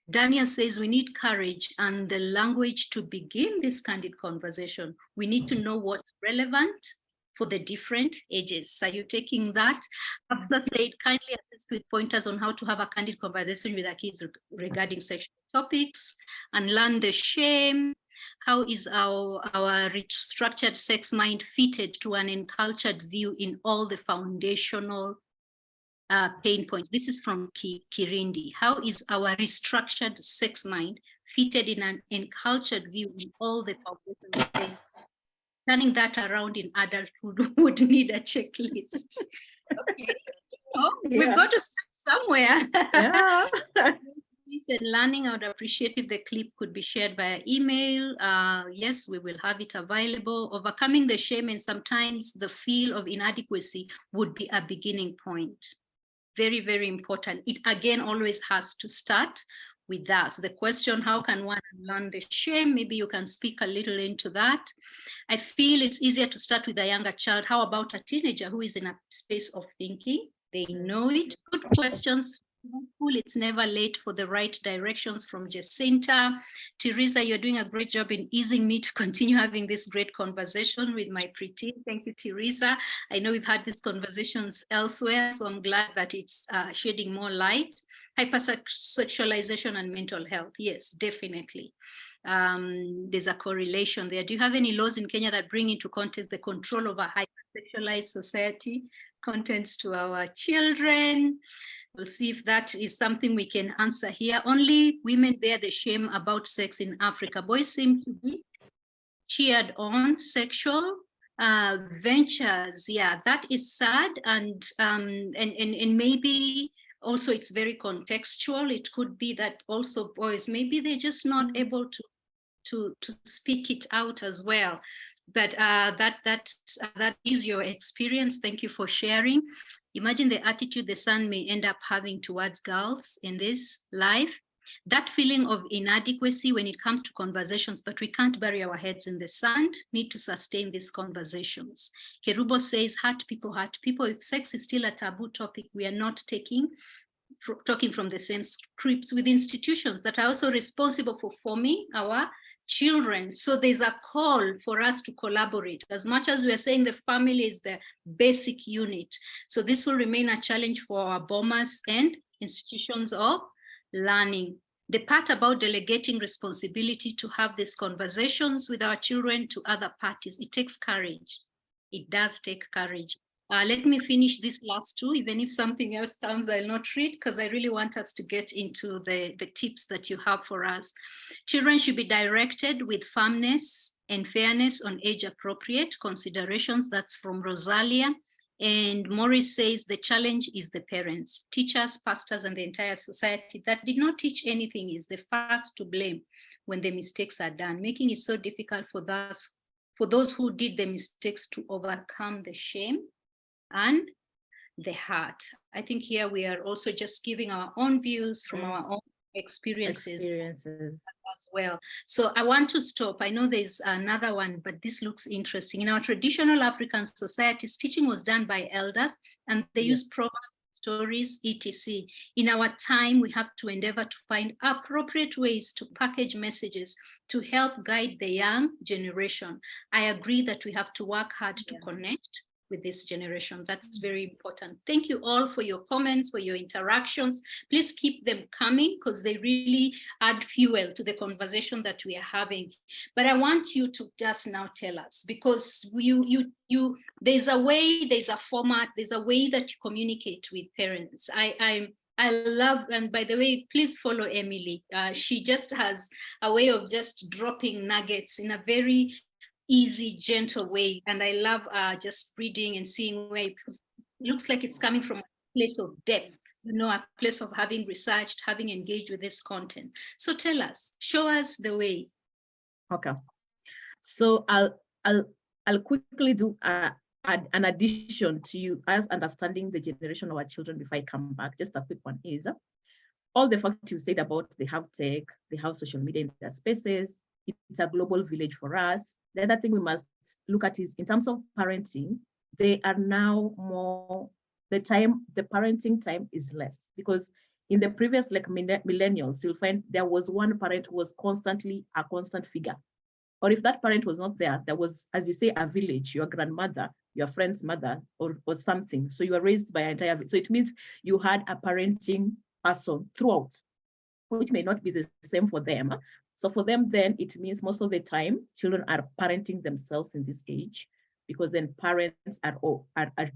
Daniel says we need courage and the language to begin this candid conversation. We need to know what's relevant for the different ages. So you're taking that. Absa said, kindly assist with pointers on how to have a candid conversation with our kids regarding sexual topics and learn the shame. How is our restructured sex mind fitted to an encultured view in all the foundational pain points? This is from Kirindi. How is our restructured sex mind fitted in an encultured view in all the foundational pain? Turning that around in adulthood would need a checklist. Okay, we've got to start somewhere. Yeah. And learning, I would appreciate if the clip could be shared via email. Yes, we will have it available. Overcoming the shame and sometimes the feel of inadequacy would be a beginning point. Very, very important. It again always has to start with us. The question, how can one learn the shame? Maybe you can speak a little into that. I feel it's easier to start with a younger child. How about a teenager who is in a space of thinking? They know it. Good questions. It's never late for the right directions from Jacinta. Teresa, you're doing a great job in easing me to continue having this great conversation with my preteen. Thank you, Teresa. I know we've had these conversations elsewhere, so I'm glad that it's shedding more light. Hypersexualization and mental health. Yes, definitely. There's a correlation there. Do you have any laws in Kenya that bring into context the control of a hypersexualized society contents to our children? We'll see if that is something we can answer here. Only women bear the shame about sex in Africa. Boys seem to be cheered on. Sexual ventures. Yeah, that is sad, and maybe also it's very contextual. It could be that also boys, maybe they're just not able to speak it out as well. But that is your experience. Thank you for sharing. Imagine the attitude the son may end up having towards girls in this life. That feeling of inadequacy when it comes to conversations, but we can't bury our heads in the sand, need to sustain these conversations. Kerubo says, hurt people. If sex is still a taboo topic, we are not talking from the same scripts with institutions that are also responsible for forming our children. So there's a call for us to collaborate. As much as we are saying the family is the basic unit. So this will remain a challenge for our bombers and institutions of learning. The part about delegating responsibility to have these conversations with our children to other parties, it takes courage. It does take courage. Let me finish this last two, even if something else comes, I'll not read, because I really want us to get into the tips that you have for us. Children should be directed with firmness and fairness on age-appropriate considerations. That's from Rosalia. And Maurice says the challenge is the parents, teachers, pastors, and the entire society that did not teach anything is the first to blame when the mistakes are done, making it so difficult for those who did the mistakes to overcome the shame and the heart. I think here we are also just giving our own views from our own experiences as well. So I want to stop. I know there's another one, but this looks interesting. In our traditional African societies, teaching was done by elders and they used proverbs, stories, etc. In our time, we have to endeavor to find appropriate ways to package messages to help guide the young generation. I agree that we have to work hard to connect with this generation. That's very important. Thank you all for your comments, for your interactions. Please keep them coming because they really add fuel to the conversation that we are having. But I want you to just now tell us, because there's a way, there's a format, there's a way that you communicate with parents. I love, and by the way, please follow Emily. She just has a way of just dropping nuggets in a very easy, gentle way. And I love just reading and seeing where it looks like it's coming from a place of depth, a place of having researched, having engaged with this content. So tell us, show us the way. Okay. So I'll quickly do an addition to you as understanding the generation of our children before I come back. Just a quick one is all the fact you said about they have tech, they have social media in their spaces. It's a global village for us. The other thing we must look at is in terms of parenting, they are now more, the parenting time is less, because in the previous like millennials, you'll find there was one parent who was constantly a constant figure. Or if that parent was not there, there was, as you say, a village, your grandmother, your friend's mother, or something. So you were raised by an entire village. So it means you had a parenting person throughout, which may not be the same for them. So for them, then it means most of the time, children are parenting themselves in this age, because then parents are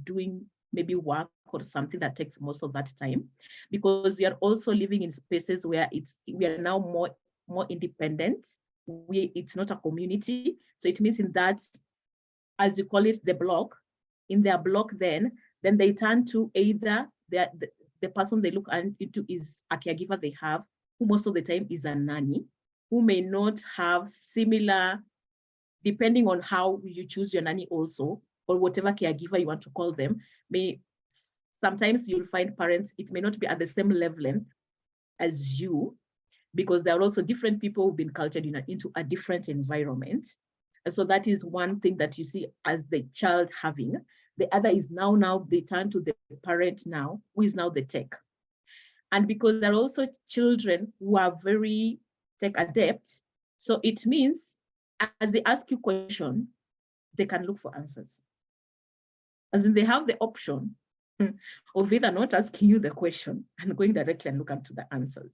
doing maybe work or something that takes most of that time, because we are also living in spaces where we are now more independent. It's not a community. So it means in that, as you call it, the block, in their block, then they turn to either the person they look into is a caregiver they have, who most of the time is a nanny, who may not have similar, depending on how you choose your nanny also, or whatever caregiver you want to call them, sometimes you'll find parents, it may not be at the same level as you, because there are also different people who've been cultured into a different environment. And so that is one thing that you see as the child having. The other is now they turn to the parent now, who is now the tech. And because there are also children who are very tech adept, so it means as they ask you question, they can look for answers. As in they have the option of either not asking you the question and going directly and look into the answers.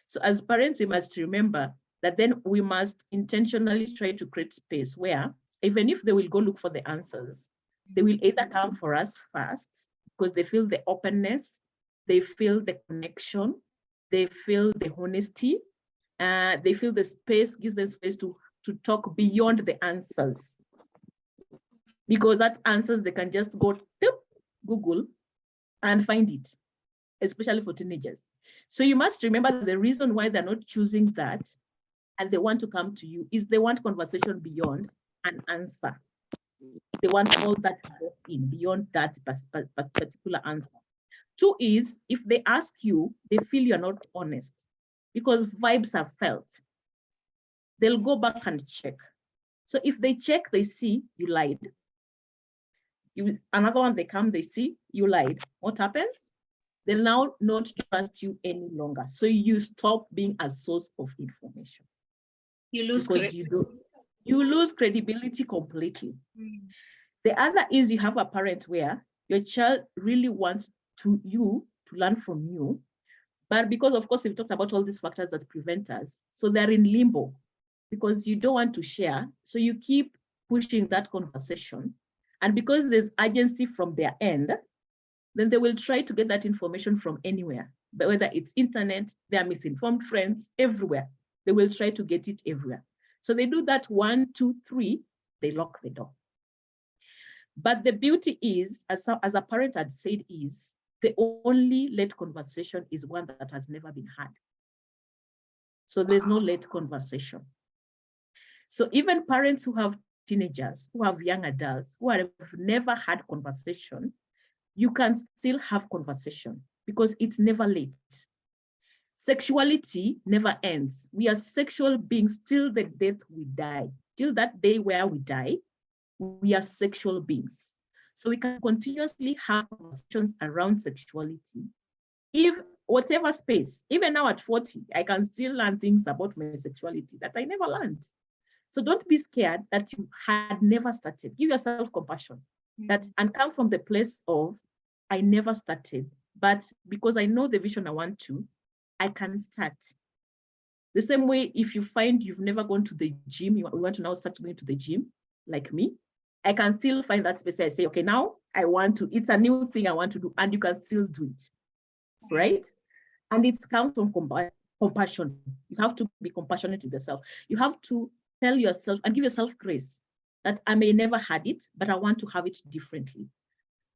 So as parents, we must remember that then we must intentionally try to create space where, even if they will go look for the answers, they will either come for us first, because they feel the openness, they feel the connection, they feel the honesty, they feel the space, gives them space to talk beyond the answers. Because that answers, they can just go to Google and find it, especially for teenagers. So you must remember the reason why they're not choosing that and they want to come to you is they want conversation beyond an answer. They want all that in beyond that particular answer. Two is, if they ask you, they feel you're not honest, because vibes are felt. They'll go back and check. So if they check, they see you lied. Another one, they come, they see you lied. What happens? They'll now not trust you any longer. So you stop being a source of information. You lose you lose credibility completely. The other is you have a parent where your child really wants you to learn from you, but because of course we've talked about all these factors that prevent us, so they're in limbo because you don't want to share. So you keep pushing that conversation, and because there's urgency from their end, then they will try to get that information from anywhere, but whether it's internet, their misinformed friends, everywhere. They will try to get it everywhere. So they do that 1, 2, 3, they lock the door. But the beauty is, as a parent had said, is the only late conversation is one that has never been had. So there's no late conversation. So even parents who have teenagers, who have young adults, who have never had conversation, you can still have conversation because it's never late. Sexuality never ends. We are sexual beings till the death we die. Till that day where we die, we are sexual beings. So we can continuously have conversations around sexuality. If whatever space, even now at 40, I can still learn things about my sexuality that I never learned. So don't be scared that you had never started. Give yourself compassion and come from the place of, I never started, but because I know the vision I want to, I can start. The same way, if you find you've never gone to the gym, you want to now start going to the gym, like me, I can still find that space. I say, okay, now I want to, it's a new thing I want to do, and you can still do it, right? And it comes from compassion. You have to be compassionate with yourself. You have to tell yourself and give yourself grace that I may never had it, but I want to have it differently.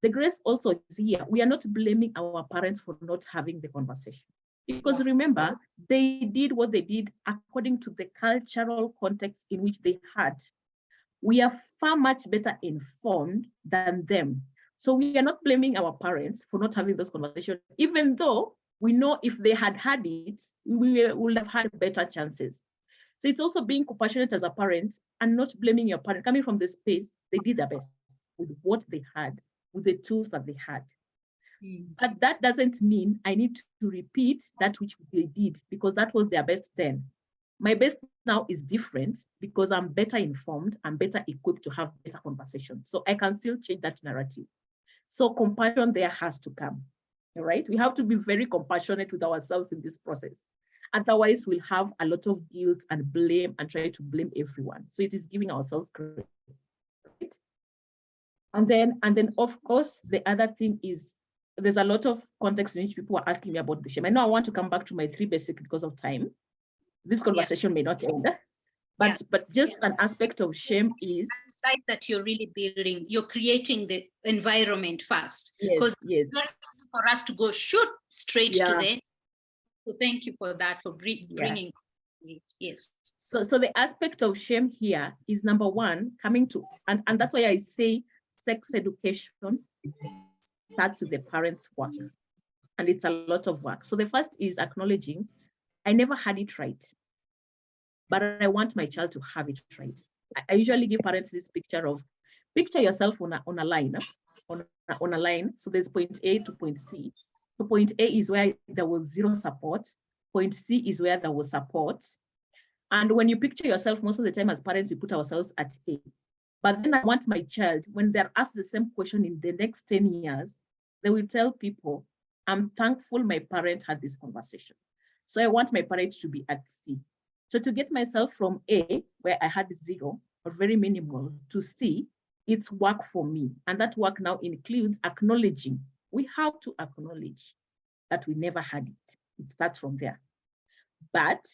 The grace also is here. We are not blaming our parents for not having the conversation. Because remember, they did what they did according to the cultural context in which they had. We are far much better informed than them. So we are not blaming our parents for not having those conversations, even though we know if they had had it, we would have had better chances. So it's also being compassionate as a parent and not blaming your parent. Coming from the space, they did their best with what they had, with the tools that they had. But that doesn't mean I need to repeat that which they did, because that was their best then. My best now is different because I'm better informed, I'm better equipped to have better conversations. So I can still change that narrative. So compassion there has to come, all right? We have to be very compassionate with ourselves in this process. Otherwise, we'll have a lot of guilt and blame and try to blame everyone. So it is giving ourselves grace, right? And then of course, the other thing is there's a lot of context in which people are asking me about the shame. I know I want to come back to my 3 basic because of time. This conversation may not end, but just an aspect of shame is like that you're really building, you're creating the environment first. Because yes. it's very easy for us to go shoot straight to there. So thank you for that, for bringing it. Yes. So the aspect of shame here is number one, coming to, and that's why I say sex education starts with the parents' work. And it's a lot of work. So the first is acknowledging, I never had it right, but I want my child to have it right. I usually give parents this picture yourself on a line, on a line. So there's point A to point C. So point A is where there was zero support. Point C is where there was support. And when you picture yourself, most of the time as parents, we put ourselves at A. But then I want my child, when they're asked the same question in the next 10 years, they will tell people, I'm thankful my parent had this conversation. So I want my parent to be at C. So to get myself from A, where I had 0 or very minimal, to C, it's work for me. And that work now includes acknowledging. We have to acknowledge that we never had it. It starts from there. But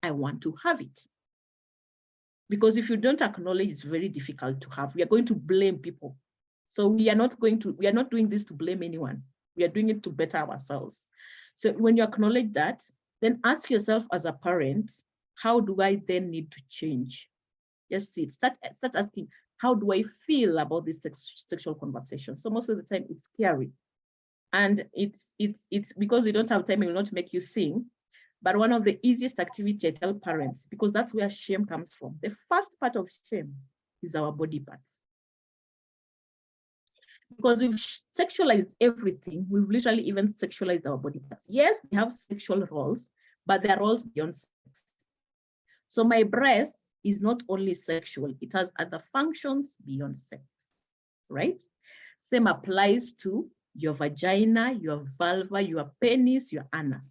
I want to have it. Because if you don't acknowledge, it's very difficult to have. We are going to blame people. So we are not doing this to blame anyone. We are doing it to better ourselves. So when you acknowledge that, then ask yourself as a parent, how do I then need to change? Just sit, start asking, how do I feel about this sexual conversation? So most of the time it's scary. And it's because we don't have time, it will not make you sing. But one of the easiest activity I tell parents, because that's where shame comes from. The first part of shame is our body parts. Because we've sexualized everything, we've literally even sexualized our body parts. Yes, we have sexual roles, but they're roles beyond sex. So my breast is not only sexual, it has other functions beyond sex, right? Same applies to your vagina, your vulva, your penis, your anus.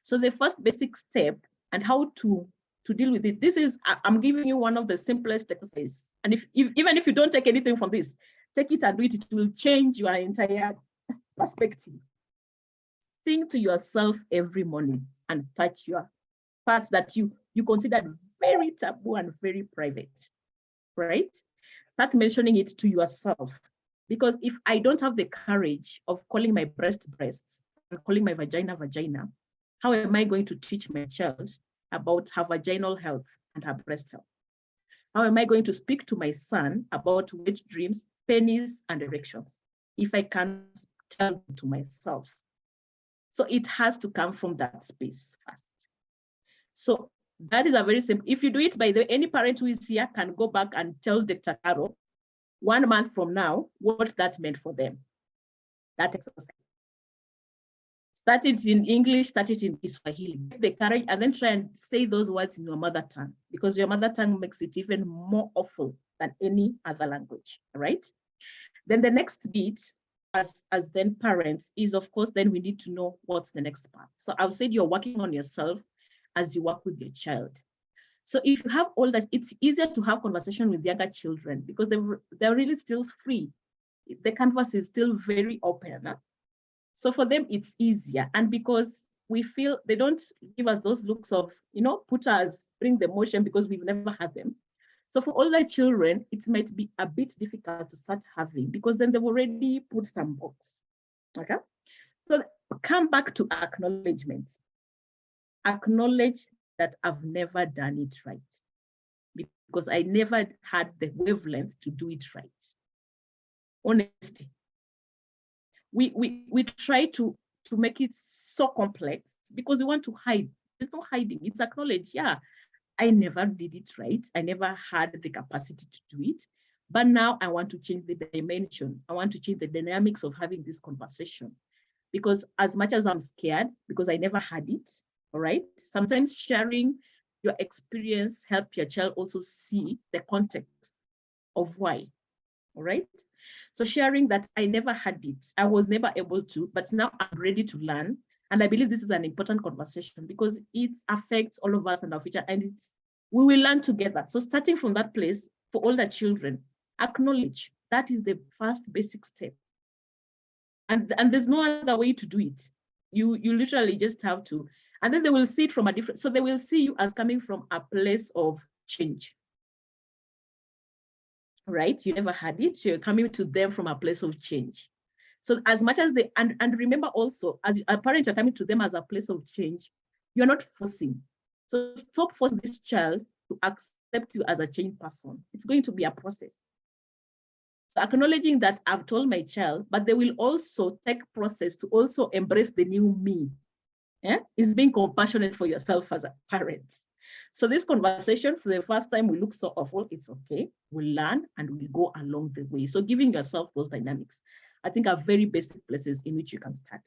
So the first basic step and how to deal with it, this is, I'm giving you one of the simplest exercises. And even if you don't take anything from this, take it and do it, it will change your entire perspective. Sing to yourself every morning and touch your parts that you considered very taboo and very private, right? Start mentioning it to yourself. Because if I don't have the courage of calling my breasts and calling my vagina, how am I going to teach my child about her vaginal health and her breast health? How am I going to speak to my son about wet dreams, penis, and erections if I can't tell to myself? So it has to come from that space first. So that is a very simple, if you do it, by the way, any parent who is here can go back and tell Dr. Caro 1 month from now what that meant for them, that exercise. Start it in English, start it in Kiswahili. Get the courage and then try and say those words in your mother tongue, because your mother tongue makes it even more awful than any other language, right? Then the next bit, as then parents, is of course, then we need to know what's the next part. So I've said you're working on yourself as you work with your child. So if you have all that, it's easier to have conversation with younger children because they're really still free. The canvas is still very open. So for them, it's easier. And because we feel they don't give us those looks of, put us, bring the emotion because we've never had them. So for older children, it might be a bit difficult to start having because then they've already put some box. Okay. So come back to acknowledgement. Acknowledge that I've never done it right because I never had the wavelength to do it right. Honesty. We try to make it so complex because we want to hide. There's no hiding. It's acknowledge. Yeah, I never did it right. I never had the capacity to do it. But now I want to change the dimension. I want to change the dynamics of having this conversation. Because as much as I'm scared, because I never had it, all right? Sometimes sharing your experience help your child also see the context of why, all right? So sharing that I never had it, I was never able to, but now I'm ready to learn. And I believe this is an important conversation because it affects all of us and our future, and we will learn together. So starting from that place, for older children, acknowledge that is the first basic step. And there's no other way to do it. You literally just have to, and then they will see it from a different, so they will see you as coming from a place of change. Right? You never had it, so you're coming to them from a place of change. So as much as they, and remember also, as a parent, you're coming to them as a place of change, you're not forcing. So stop forcing this child to accept you as a changed person. It's going to be a process. So acknowledging that I've told my child, but they will also take process to also embrace the new me. Yeah? Is being compassionate for yourself as a parent. So this conversation, for the first time, will look so awful. It's okay. We'll learn and we'll go along the way. So giving yourself those dynamics, I think, are very basic places in which you can start.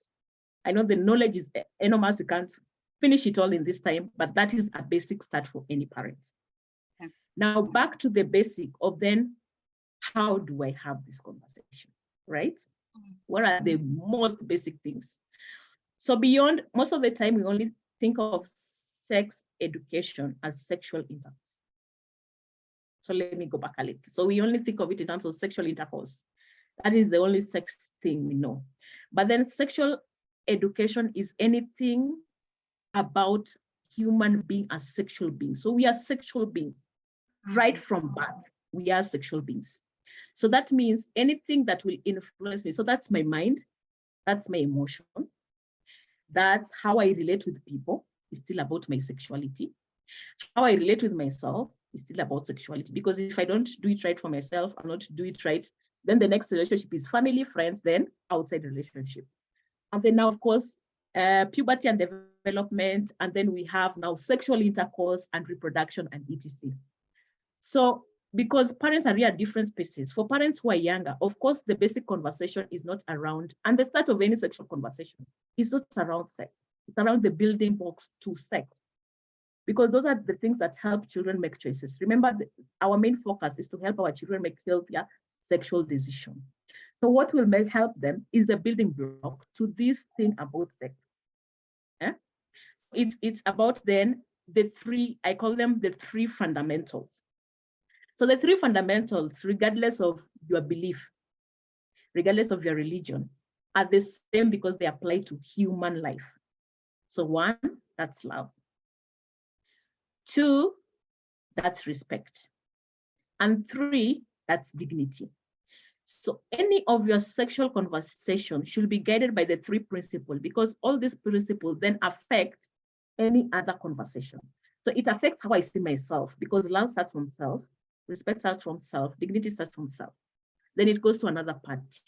I know the knowledge is enormous. You can't finish it all in this time, but that is a basic start for any parent. Okay. Now back to the basic of then, how do I have this conversation, right? What are the most basic things? So beyond, most of the time, we only think of sex education as sexual intercourse. So let me go back a little. So we only think of it in terms of sexual intercourse. That is the only sex thing we know. But then sexual education is anything about human being as sexual beings. So we are sexual beings. Right from birth, we are sexual beings. So that means anything that will influence me. So that's my mind, that's my emotion, that's how I relate with people, is still about my sexuality. How I relate with myself is still about sexuality. Because if I don't do it right for myself, I'll not do it right, then the next relationship is family, friends, then outside relationship. And then now, of course, puberty and development, and then we have now sexual intercourse and reproduction and etc. So because parents are really at different spaces. For parents who are younger, of course, the basic conversation is not around, and the start of any sexual conversation is not around sex. It's around the building blocks to sex. Because those are the things that help children make choices. Remember, our main focus is to help our children make healthier sexual decisions. So what will help them is the building block to this thing about sex. Yeah? It's about then the three, I call them the three fundamentals. So the three fundamentals, regardless of your belief, regardless of your religion, are the same because they apply to human life. So one, that's love. Two, that's respect. And three, that's dignity. So any of your sexual conversation should be guided by the three principles, because all these principles then affect any other conversation. So it affects how I see myself, because love starts from self, respect starts from self, dignity starts from self. Then it goes to another party.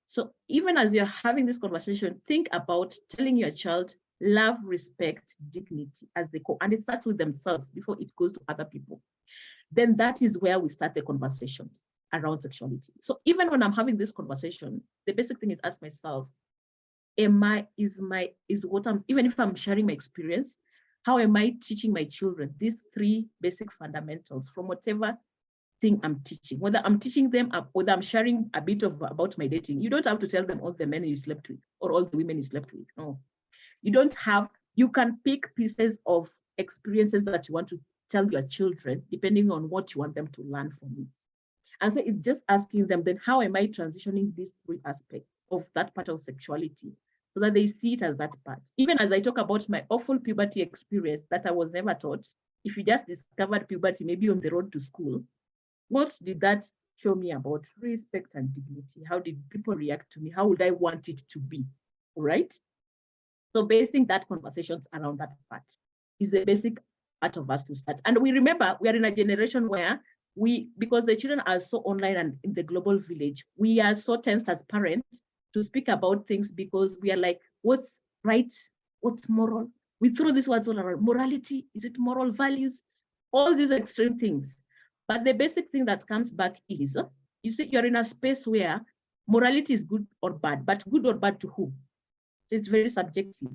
So even as you're having this conversation, think about telling your child love, respect, dignity as they go. And it starts with themselves before it goes to other people. Then that is where we start the conversations around sexuality. So even when I'm having this conversation, the basic thing is ask myself, even if I'm sharing my experience, how am I teaching my children these three basic fundamentals from whatever thing I'm teaching, whether I'm teaching them, whether I'm sharing a bit about my dating. You don't have to tell them all the men you slept with or all the women you slept with. No, you don't have, you can pick pieces of experiences that you want to tell your children, depending on what you want them to learn from it. And so it's just asking them, then how am I transitioning these three aspects of that part of sexuality so that they see it as that part. Even as I talk about my awful puberty experience that I was never taught, if you just discovered puberty, maybe on the road to school, what did that show me about respect and dignity? How did people react to me? How would I want it to be? All right. So basing that conversations around that part is the basic part of us to start. And we remember we are in a generation where because the children are so online and in the global village, we are so tensed as parents to speak about things because we are like, what's right? What's moral? We throw these words all around. Morality, is it moral values? All these extreme things. But the basic thing that comes back is, you see, you're in a space where morality is good or bad, but good or bad to who? It's very subjective.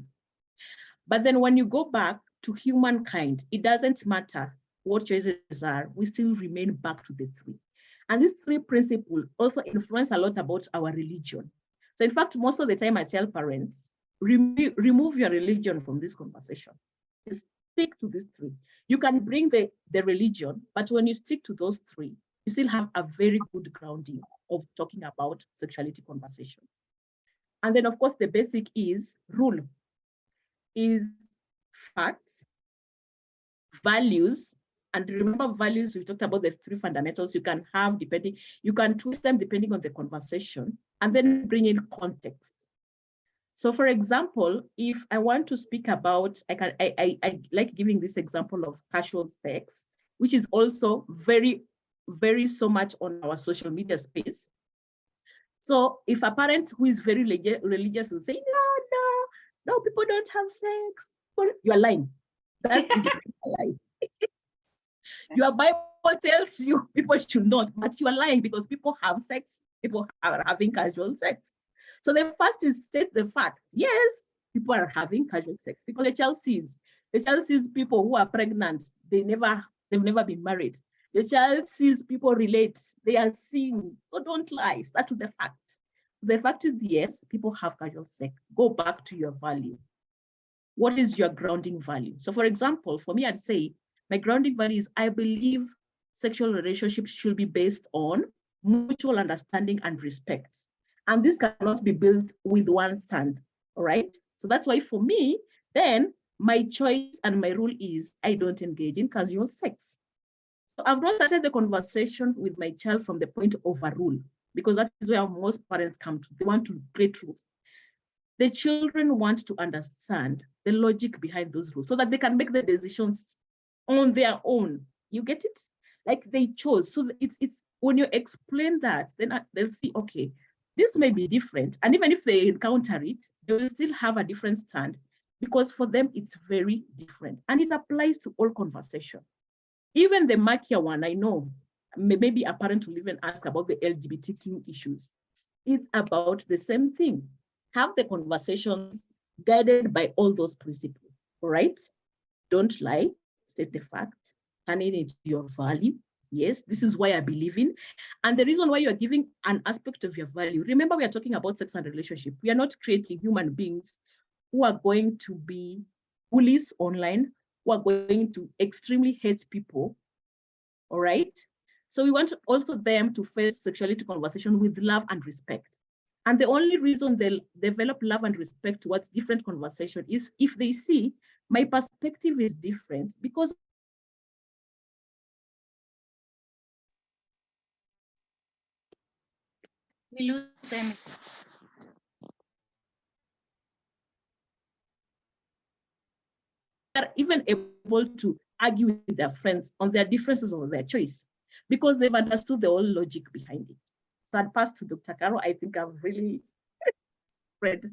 But then when you go back to humankind, it doesn't matter what choices are, we still remain back to the three. And these three principles also influence a lot about our religion. So in fact, most of the time I tell parents, remove your religion from this conversation. Stick to these three. You can bring the religion, but when you stick to those three, you still have a very good grounding of talking about sexuality conversations. And then of course, the basic is rule, is facts, values. And remember values, we talked about the three fundamentals you can have you can twist them depending on the conversation, and then bring in context. So for example, if I want to speak about, I like giving this example of casual sex, which is also very, very so much on our social media space. So if a parent who is very religious will say, no, people don't have sex, well, you are lying. That is a lie. Your Bible tells you people should not, but you are lying because people have sex, people are having casual sex. So the first is state the fact. Yes, people are having casual sex because the child sees people who are pregnant. They've never been married. The child sees people relate. They are seeing. So don't lie. Start with the fact. The fact is, yes, people have casual sex. Go back to your value. What is your grounding value? So for example, for me, I'd say my grounding value is I believe sexual relationships should be based on mutual understanding and respect. And this cannot be built with one stand, all right? So that's why for me, then my choice and my rule is I don't engage in casual sex. So I've not started the conversation with my child from the point of a rule, because that is where most parents come to. They want to create truth. The children want to understand the logic behind those rules so that they can make the decisions on their own. You get it? Like they chose. So it's when you explain that, then they'll see, okay, this may be different. And even if they encounter it, they will still have a different stand because for them, it's very different. And it applies to all conversation. Even the murkier one, I know, maybe a parent will even ask about the LGBTQ issues. It's about the same thing. Have the conversations guided by all those principles, all right? Don't lie, state the fact, turn it into your value. Yes, this is why I believe in. And the reason why you are giving an aspect of your value, remember we are talking about sex and relationship. We are not creating human beings who are going to be bullies online, who are going to extremely hate people, all right? So we want also them to face sexuality conversation with love and respect. And the only reason they'll develop love and respect towards different conversation is if they see my perspective is different because we lose them. They're even able to argue with their friends on their differences or their choice because they've understood the whole logic behind it. So I'd pass to Dr. Caro. I think I've really spread.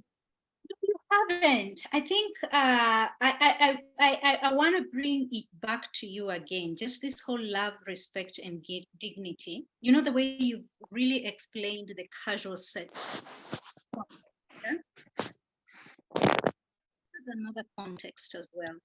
You haven't. I think I want to bring it back to you again. Just this whole love, respect, and dignity. You know, the way you really explained the casual sex. Yeah? There's another context as well.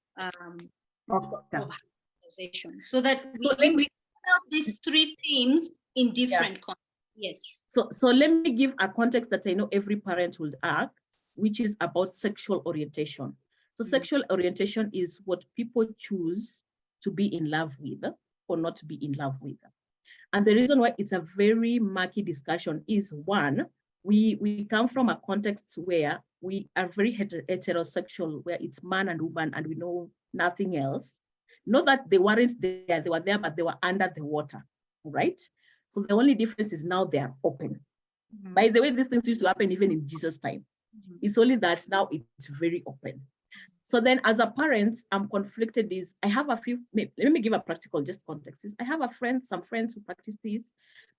Of conversation, so that we bring out these three themes in different contexts. Yes. So let me give a context that I know every parent would ask, which is about sexual orientation. So sexual orientation is what people choose to be in love with or not to be in love with. And the reason why it's a very murky discussion is one, we come from a context where we are very heterosexual, where it's man and woman and we know nothing else. Not that they weren't there, they were there, but they were under the water, right? So the only difference is now they are open. Mhm. By the way, these things used to happen even in Jesus' time. Mhm. It's only that now it's very open. So then as a parent, I'm conflicted is, I have a few, let me give a practical just context. I have some friends who practice this,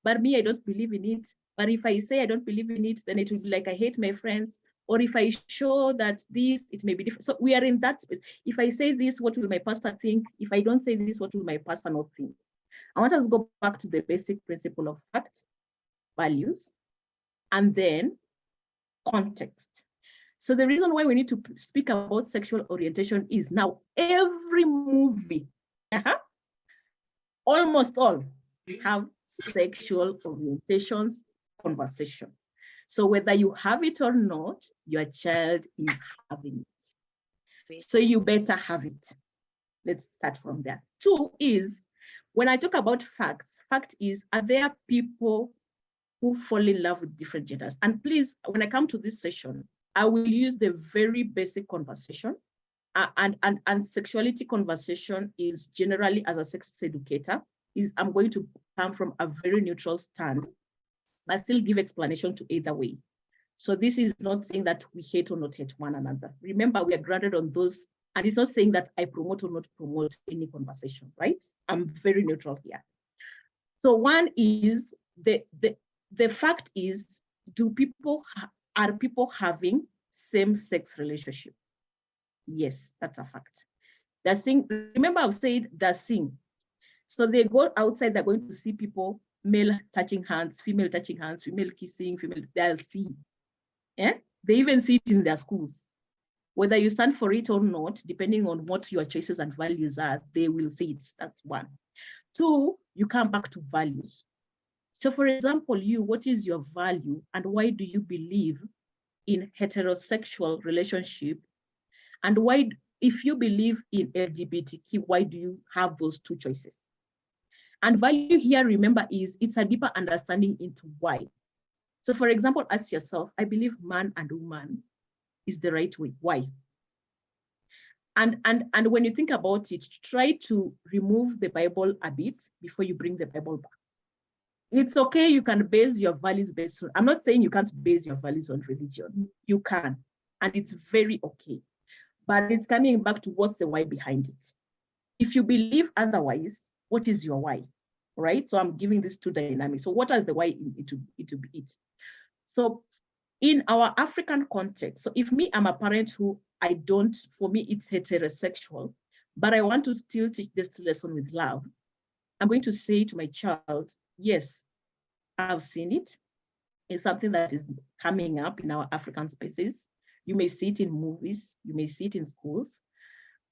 but me, I don't believe in it. But if I say I don't believe in it, then it will be like I hate my friends. Or if I show that this, it may be different. So we are in that space. If I say this, what will my pastor think? If I don't say this, what will my pastor not think? I want us to go back to the basic principle of fact, values, and then context. So the reason why we need to speak about sexual orientation is now every movie, almost all, have sexual orientations conversation. So whether you have it or not, your child is having it. So you better have it. Let's start from there. 2 is, when I talk about facts, fact is, are there people who fall in love with different genders? And please, when I come to this session, I will use the very basic conversation. And sexuality conversation is generally, as a sex educator, I'm going to come from a very neutral stand, but still give explanation to either way. So this is not saying that we hate or not hate one another. Remember, we are grounded on those, and it's not saying that I promote or not promote any conversation, right? I'm very neutral here. So one is, the fact is, are people having same-sex relationship? Yes, that's a fact. They're seeing, remember I've said they're seeing. So they go outside, they're going to see people, male touching hands, female kissing, they'll see. Yeah? They even see it in their schools. Whether you stand for it or not, depending on what your choices and values are, they will see it. That's 1. 2, you come back to values. So for example, what is your value and why do you believe in heterosexual relationship? And why, if you believe in LGBTQ, why do you have those 2 choices? And value here, remember, it's a deeper understanding into why. So for example, ask yourself, I believe man and woman is the right way. Why? And when you think about it, try to remove the Bible a bit before you bring the Bible back. It's okay, you can base your values based on, I'm not saying you can't base your values on religion. You can, and it's very okay. But it's coming back to what's the why behind it. If you believe otherwise, what is your why, right? So I'm giving these 2 dynamics. So what are the why into it? So in our African context, so if I'm a parent who for me, it's heterosexual, but I want to still teach this lesson with love, I'm going to say to my child, yes, I've seen it. It's something that is coming up in our African spaces. You may see it in movies, you may see it in schools.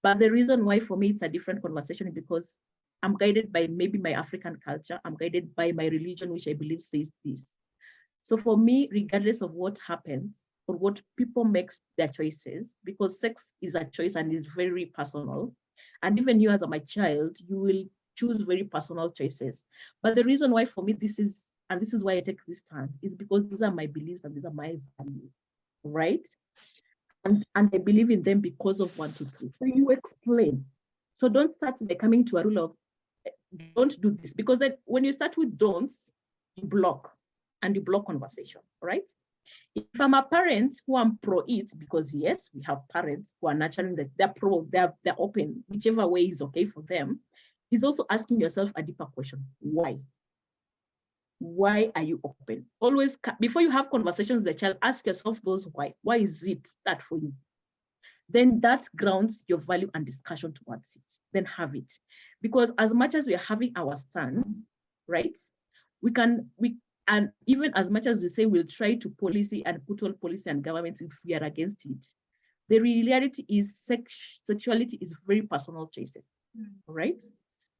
But the reason why for me it's a different conversation is because I'm guided by maybe my African culture. I'm guided by my religion, which I believe says this. So for me, regardless of what happens or what people make their choices, because sex is a choice and is very personal. And even you as my child, you will choose very personal choices. But the reason why for me this is why I take this stand, is because these are my beliefs and these are my values, right? And I believe in them because of 1, 2, 3. So you explain. So don't start by coming to a rule of don't do this, because then when you start with don'ts, you block conversations, right? If I'm a parent who I'm pro it, because yes, we have parents who are nurturing that they're pro, they're open, whichever way is okay for them, is also asking yourself a deeper question. Why? Why are you open? Always, before you have conversations with the child, ask yourself those why. Why is it that for you? Then that grounds your value and discussion towards it. Then have it. Because as much as we are having our stance, right, and even as much as we say we'll try to policy and put all policy and governments if we are against it, the reality is sexuality is very personal choices, right?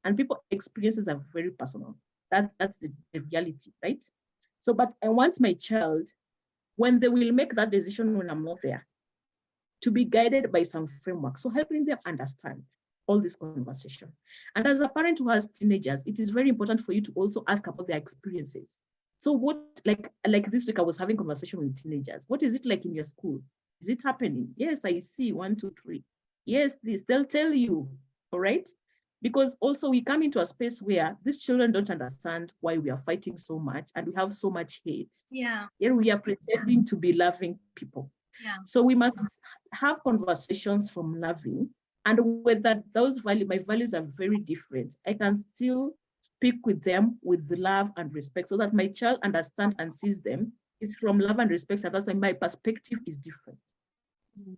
And people experiences are very personal. That's the reality, right? So, but I want my child, when they will make that decision when I'm not there, to be guided by some framework. So helping them understand all this conversation. And as a parent who has teenagers, it is very important for you to also ask about their experiences. So what, like this week I was having conversation with teenagers. What is it like in your school? Is it happening? Yes, I see 1, 2, 3. Yes, this, they'll tell you, all right? Because also we come into a space where these children don't understand why we are fighting so much and we have so much hate. Yeah. Here we are pretending to be loving people. Yeah. So we must have conversations from loving, and whether those values, my values are very different, I can still speak with them with love and respect so that my child understands and sees them. It's from love and respect, and that's why my perspective is different.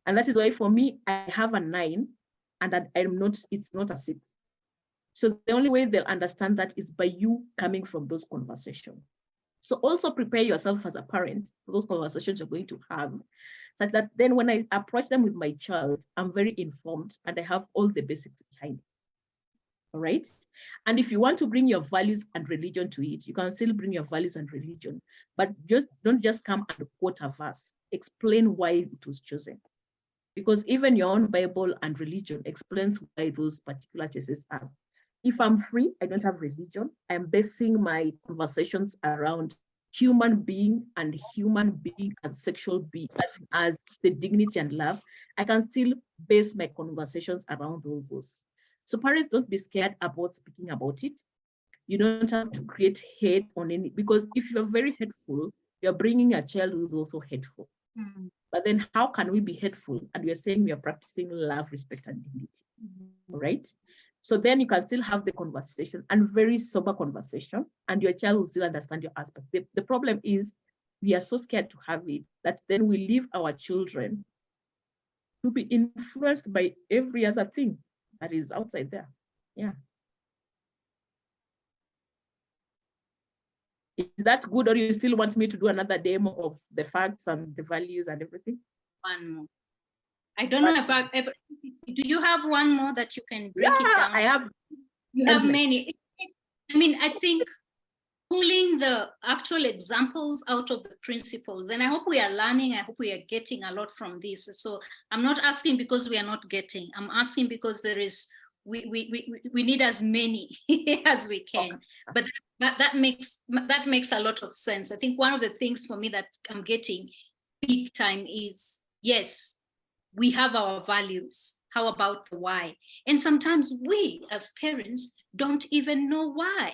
And that is why for me, I have a 9 and I'm not, it's not a 6. So the only way they'll understand that is by you coming from those conversations. So also prepare yourself as a parent for those conversations you're going to have, such that then when I approach them with my child, I'm very informed and I have all the basics behind it. All right. And if you want to bring your values and religion to it, you can still bring your values and religion, but just don't just come and quote a verse. Explain why it was chosen. Because even your own Bible and religion explains why those particular choices are. If I'm free, I don't have religion. I'm basing my conversations around human being and human being as sexual being, as the dignity and love. I can still base my conversations around those. So parents, don't be scared about speaking about it. You don't have to create hate on any, because if you're very hateful, you're bringing a child who's also hateful. But then how can we be hateful and we're saying we are practicing love, respect, and dignity, right? So then you can still have the conversation, and very sober conversation, and your child will still understand your aspect. The problem is we are so scared to have it that then we leave our children to be influenced by every other thing that is outside there. Yeah. Is that good, or you still want me to do another demo of the facts and the values and everything? One more. I don't know about, do you have one more that you can break it down? I have. You have many. I mean, I think pulling the actual examples out of the principles, and I hope we are learning, I hope we are getting a lot from this. So I'm not asking because we are not getting, I'm asking because there is, we need as many as we can. Okay. But that makes a lot of sense. I think one of the things for me that I'm getting big time is, yes, we have our values. How about the why? And sometimes we as parents don't even know why.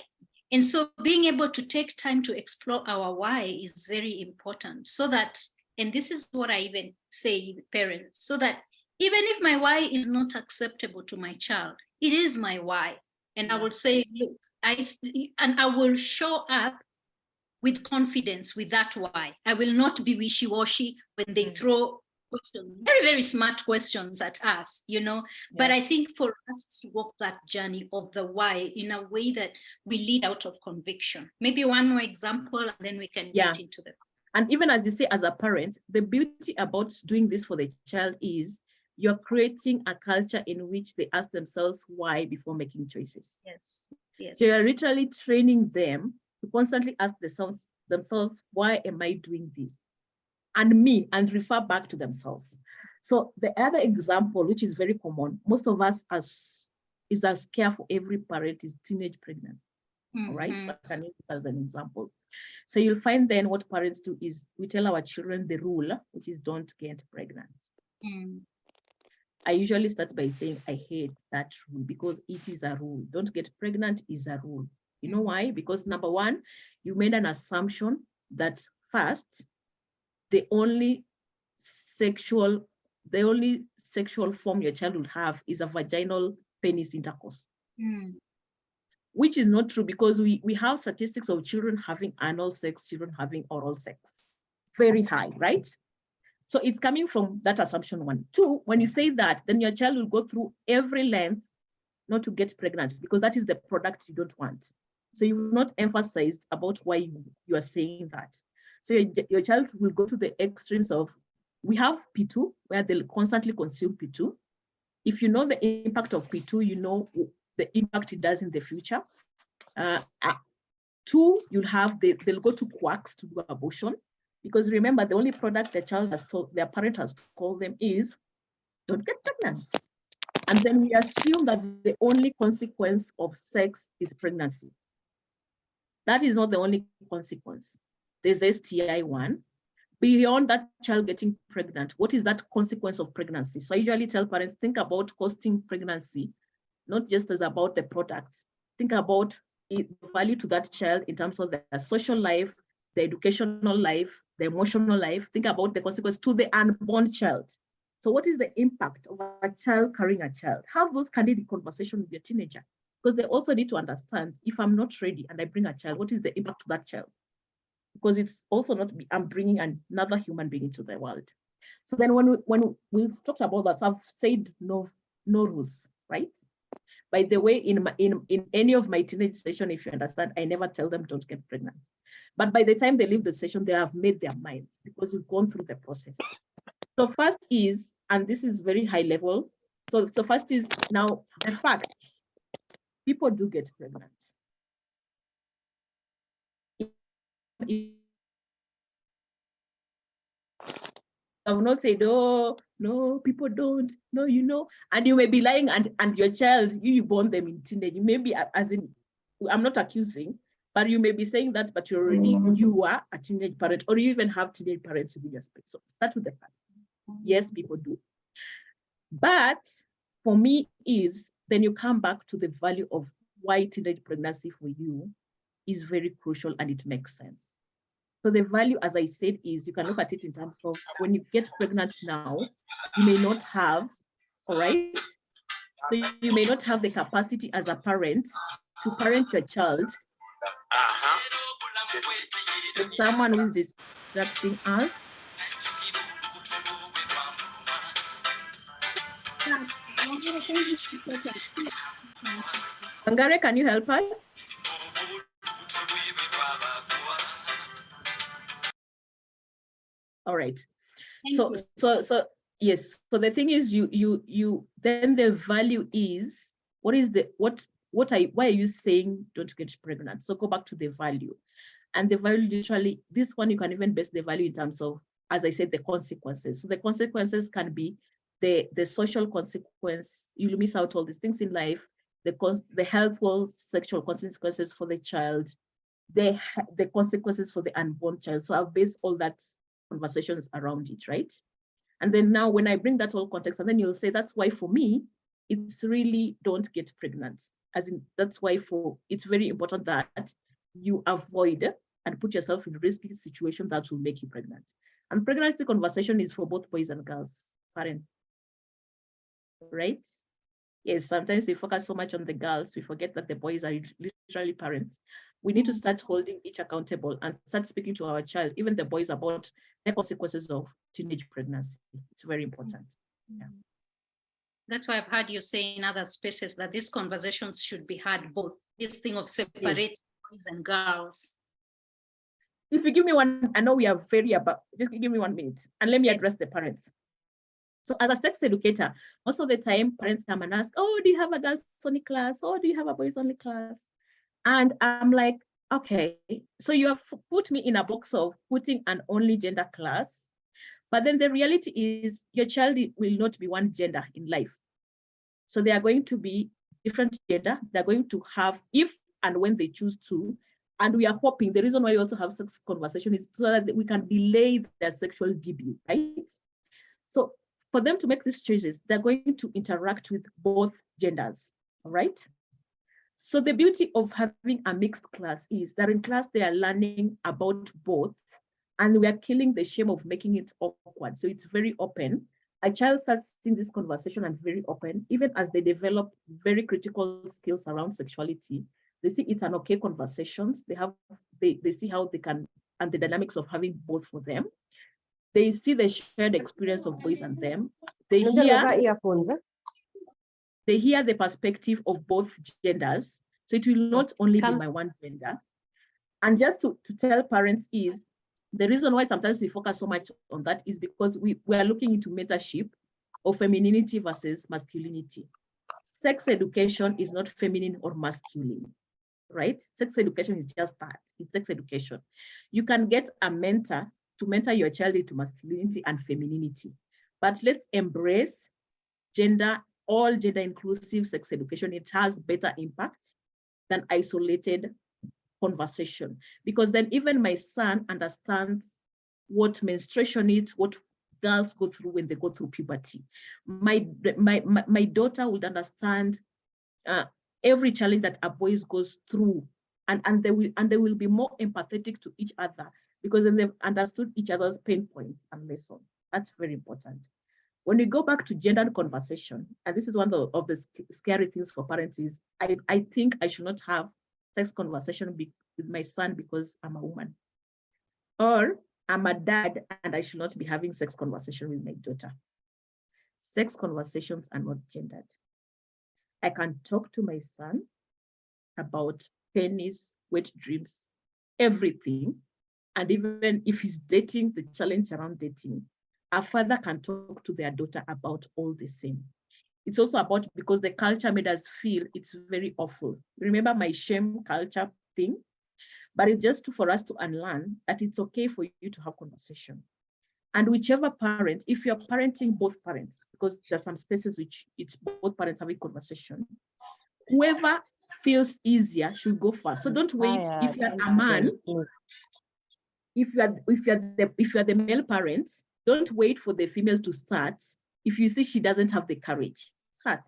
And so being able to take time to explore our why is very important, so that, and this is what I even say parents, so that even if my why is not acceptable to my child, it is my why. And I will say, look, I will show up with confidence with that why. I will not be wishy-washy when they throw questions, very, very smart questions at us, you know. Yeah. But I think for us to walk that journey of the why in a way that we lead out of conviction. Maybe one more example, and then we can get into the. And even as you say, as a parent, the beauty about doing this for the child is you're creating a culture in which they ask themselves why before making choices. Yes. Yes. So you're literally training them to constantly ask themselves, why am I doing this? And refer back to themselves. So the other example, which is very common, most of us is as care for every parent, is teenage pregnancy. All right, so I can use this as an example. So you'll find then what parents do is we tell our children the rule, which is don't get pregnant. I usually start by saying I hate that rule because it is a rule. Don't get pregnant is a rule. You know why? Because number one, you made an assumption that first, the only sexual form your child would have is a vaginal penis intercourse. Which is not true, because we have statistics of children having anal sex, children having oral sex, very high, right? So it's coming from that assumption, one. Two, when you say that, then your child will go through every length not to get pregnant, because that is the product you don't want. So you've not emphasized about why you are saying that. So your child will go to the extremes of, we have P2, where they'll constantly consume P2. If you know the impact of P2, you know the impact it does in the future. Two, they'll go to quacks to do abortion, because remember, the only product their parent has told them is, don't get pregnant. And then we assume that the only consequence of sex is pregnancy. That is not the only consequence. There's STI one. Beyond that child getting pregnant, what is that consequence of pregnancy? So I usually tell parents, think about costing pregnancy, not just as about the product. Think about the value to that child in terms of their social life, the educational life, the emotional life. Think about the consequence to the unborn child. So what is the impact of a child carrying a child? Have those candid conversations with your teenager, because they also need to understand, if I'm not ready and I bring a child, what is the impact to that child? Because it's also not, I'm bringing another human being into the world. So then when we've talked about that, so I've said no rules, right? By the way, in any of my teenage session, if you understand, I never tell them don't get pregnant. But by the time they leave the session, they have made their minds because we've gone through the process. So first is, and this is very high level. So first is now the fact, people do get pregnant. I will not say, no, people don't, no, you know, and you may be lying, and your child, you born them in teenage, you may be, as in, I'm not accusing, but you may be saying that, but you are a teenage parent, or you even have teenage parents within your space. So start with the fact. Yes, people do. But for me is, then you come back to the value of why teenage pregnancy for you is very crucial and it makes sense. So the value, as I said, is you can look at it in terms of when you get pregnant now, you may not have, all right? So you may not have the capacity as a parent to parent your child. There's someone who is distracting us. Angare, can you help us? All right. So yes. So the thing is, you then the value is, why are you saying don't get pregnant? So go back to the value, and the value literally, this one you can even base the value in terms of, as I said, the consequences. So the consequences can be the social consequence. You'll miss out all these things in life, the healthful sexual consequences for the child, the consequences for the unborn child. So I've based all that conversations around it, right? And then now when I bring that whole context, and then you'll say, that's why for me, it's really don't get pregnant. As in, that's why it's very important that you avoid and put yourself in a risky situation that will make you pregnant. And pregnancy conversation is for both boys and girls, parent, right? Yes, sometimes we focus so much on the girls, we forget that the boys are literally parents. We need to start holding each accountable and start speaking to our child, even the boys, about the consequences of teenage pregnancy. It's very important. Yeah. That's why I've heard you say in other spaces that these conversations should be had both, this thing of separating boys and girls. If you give me one, I know we are very about, just give me 1 minute and let me address the parents. So as a sex educator, most of the time parents come and ask, oh, do you have a girls only class? Or do you have a boys only class? And I'm like, okay, so you have put me in a box of putting an only gender class, but then the reality is your child will not be one gender in life. So they are going to be different gender. They're going to have, if and when they choose to, and we are hoping, the reason why we also have sex conversation is so that we can delay their sexual debut, right? So for them to make these choices, they're going to interact with both genders, all right? So the beauty of having a mixed class is that in class, they are learning about both, and we are killing the shame of making it awkward. So it's very open. A child starts seeing this conversation and very open, even as they develop very critical skills around sexuality. They see it's an okay conversations. They see how they can, and the dynamics of having both for them. They see the shared experience of boys and them. They hear the perspective of both genders. So it will not only be my one gender. And just to tell parents is, the reason why sometimes we focus so much on that is because we are looking into mentorship of femininity versus masculinity. Sex education is not feminine or masculine, right? Sex education is just that, it's sex education. You can get a mentor to mentor your child into masculinity and femininity, but let's embrace gender, all gender inclusive sex education. It has better impact than isolated conversation, because then even my son understands what menstruation is, what girls go through when they go through puberty. My daughter would understand every challenge that a boy goes through, and they will be more empathetic to each other, because then they've understood each other's pain points and lessons. That's very important. When we go back to gender conversation, and this is one of the scary things for parents, is I think I should not have sex conversation with my son because I'm a woman, or I'm a dad and I should not be having sex conversation with my daughter. Sex conversations are not gendered. I can talk to my son about penis, wet dreams, everything. And even if he's dating, the challenge around dating, a father can talk to their daughter about all the same. It's also about, because the culture made us feel it's very awful. Remember my shame culture thing? But it's just for us to unlearn that it's okay for you to have conversation. And whichever parent, if you're parenting both parents, because there's some spaces which it's both parents having conversation, whoever feels easier should go first. So don't wait. If you're a man, if you're the male parents, don't wait for the female to start. If you see she doesn't have the courage, start.